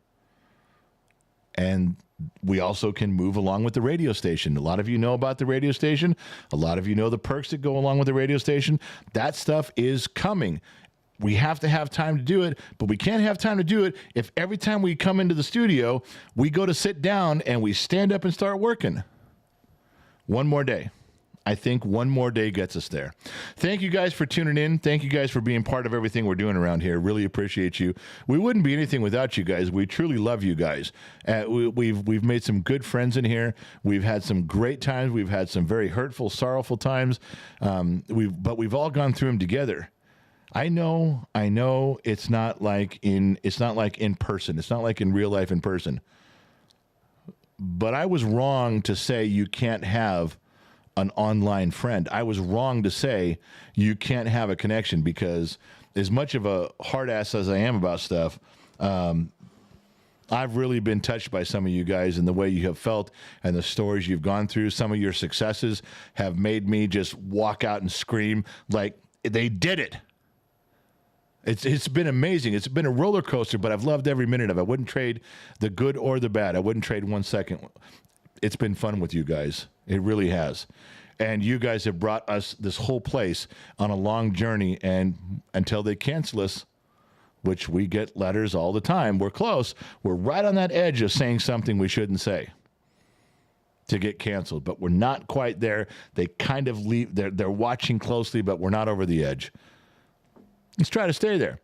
And we also can move along with the radio station. A lot of you know about the radio station. A lot of you know the perks that go along with the radio station. That stuff is coming. We have to have time to do it, but we can't have time to do it if every time we come into the studio, we go to sit down and we stand up and start working. One more day. I think one more day gets us there. Thank you guys for tuning in. Thank you guys for being part of everything we're doing around here. Really appreciate you. We wouldn't be anything without you guys. We truly love you guys. We've made some good friends in here. We've had some great times. We've had some very hurtful, sorrowful times. But we've all gone through them together. I know. It's not like in person. It's not like in real life in person. But I was wrong to say you can't have an online friend. I was wrong to say you can't have a connection, because as much of a hard ass as I am about stuff, I've really been touched by some of you guys and the way you have felt and the stories you've gone through. Some of your successes have made me just walk out and scream like they did it. It's been amazing. It's been a roller coaster, but I've loved every minute of it. I wouldn't trade the good or the bad. I wouldn't trade 1 second. It's been fun with you guys. It really has. And you guys have brought us this whole place on a long journey, and until they cancel us, which we get letters all the time, we're close. We're right on that edge of saying something we shouldn't say to get canceled, but we're not quite there. They kind of leave. They're watching closely, but we're not over the edge. Let's try to stay there.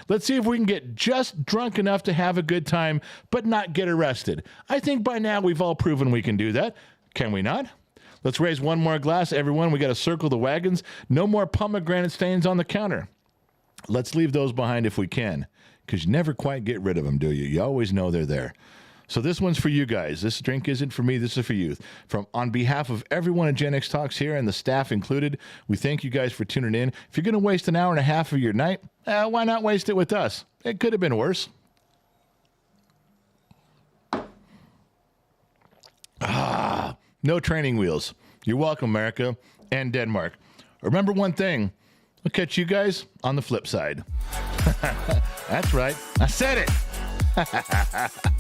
Let's see if we can get just drunk enough to have a good time, but not get arrested. I think by now we've all proven we can do that. Can we not? Let's raise one more glass, everyone. We got to circle the wagons. No more pomegranate stains on the counter. Let's leave those behind if we can, because you never quite get rid of them, do you? You always know they're there. So this one's for you guys. This drink isn't for me. This is for you. On behalf of everyone at Gen X Talks here, and the staff included, we thank you guys for tuning in. If you're going to waste an hour and a half of your night, why not waste it with us? It could have been worse. No training wheels. You're welcome, America and Denmark. Remember one thing. I'll catch you guys on the flip side. That's right. I said it.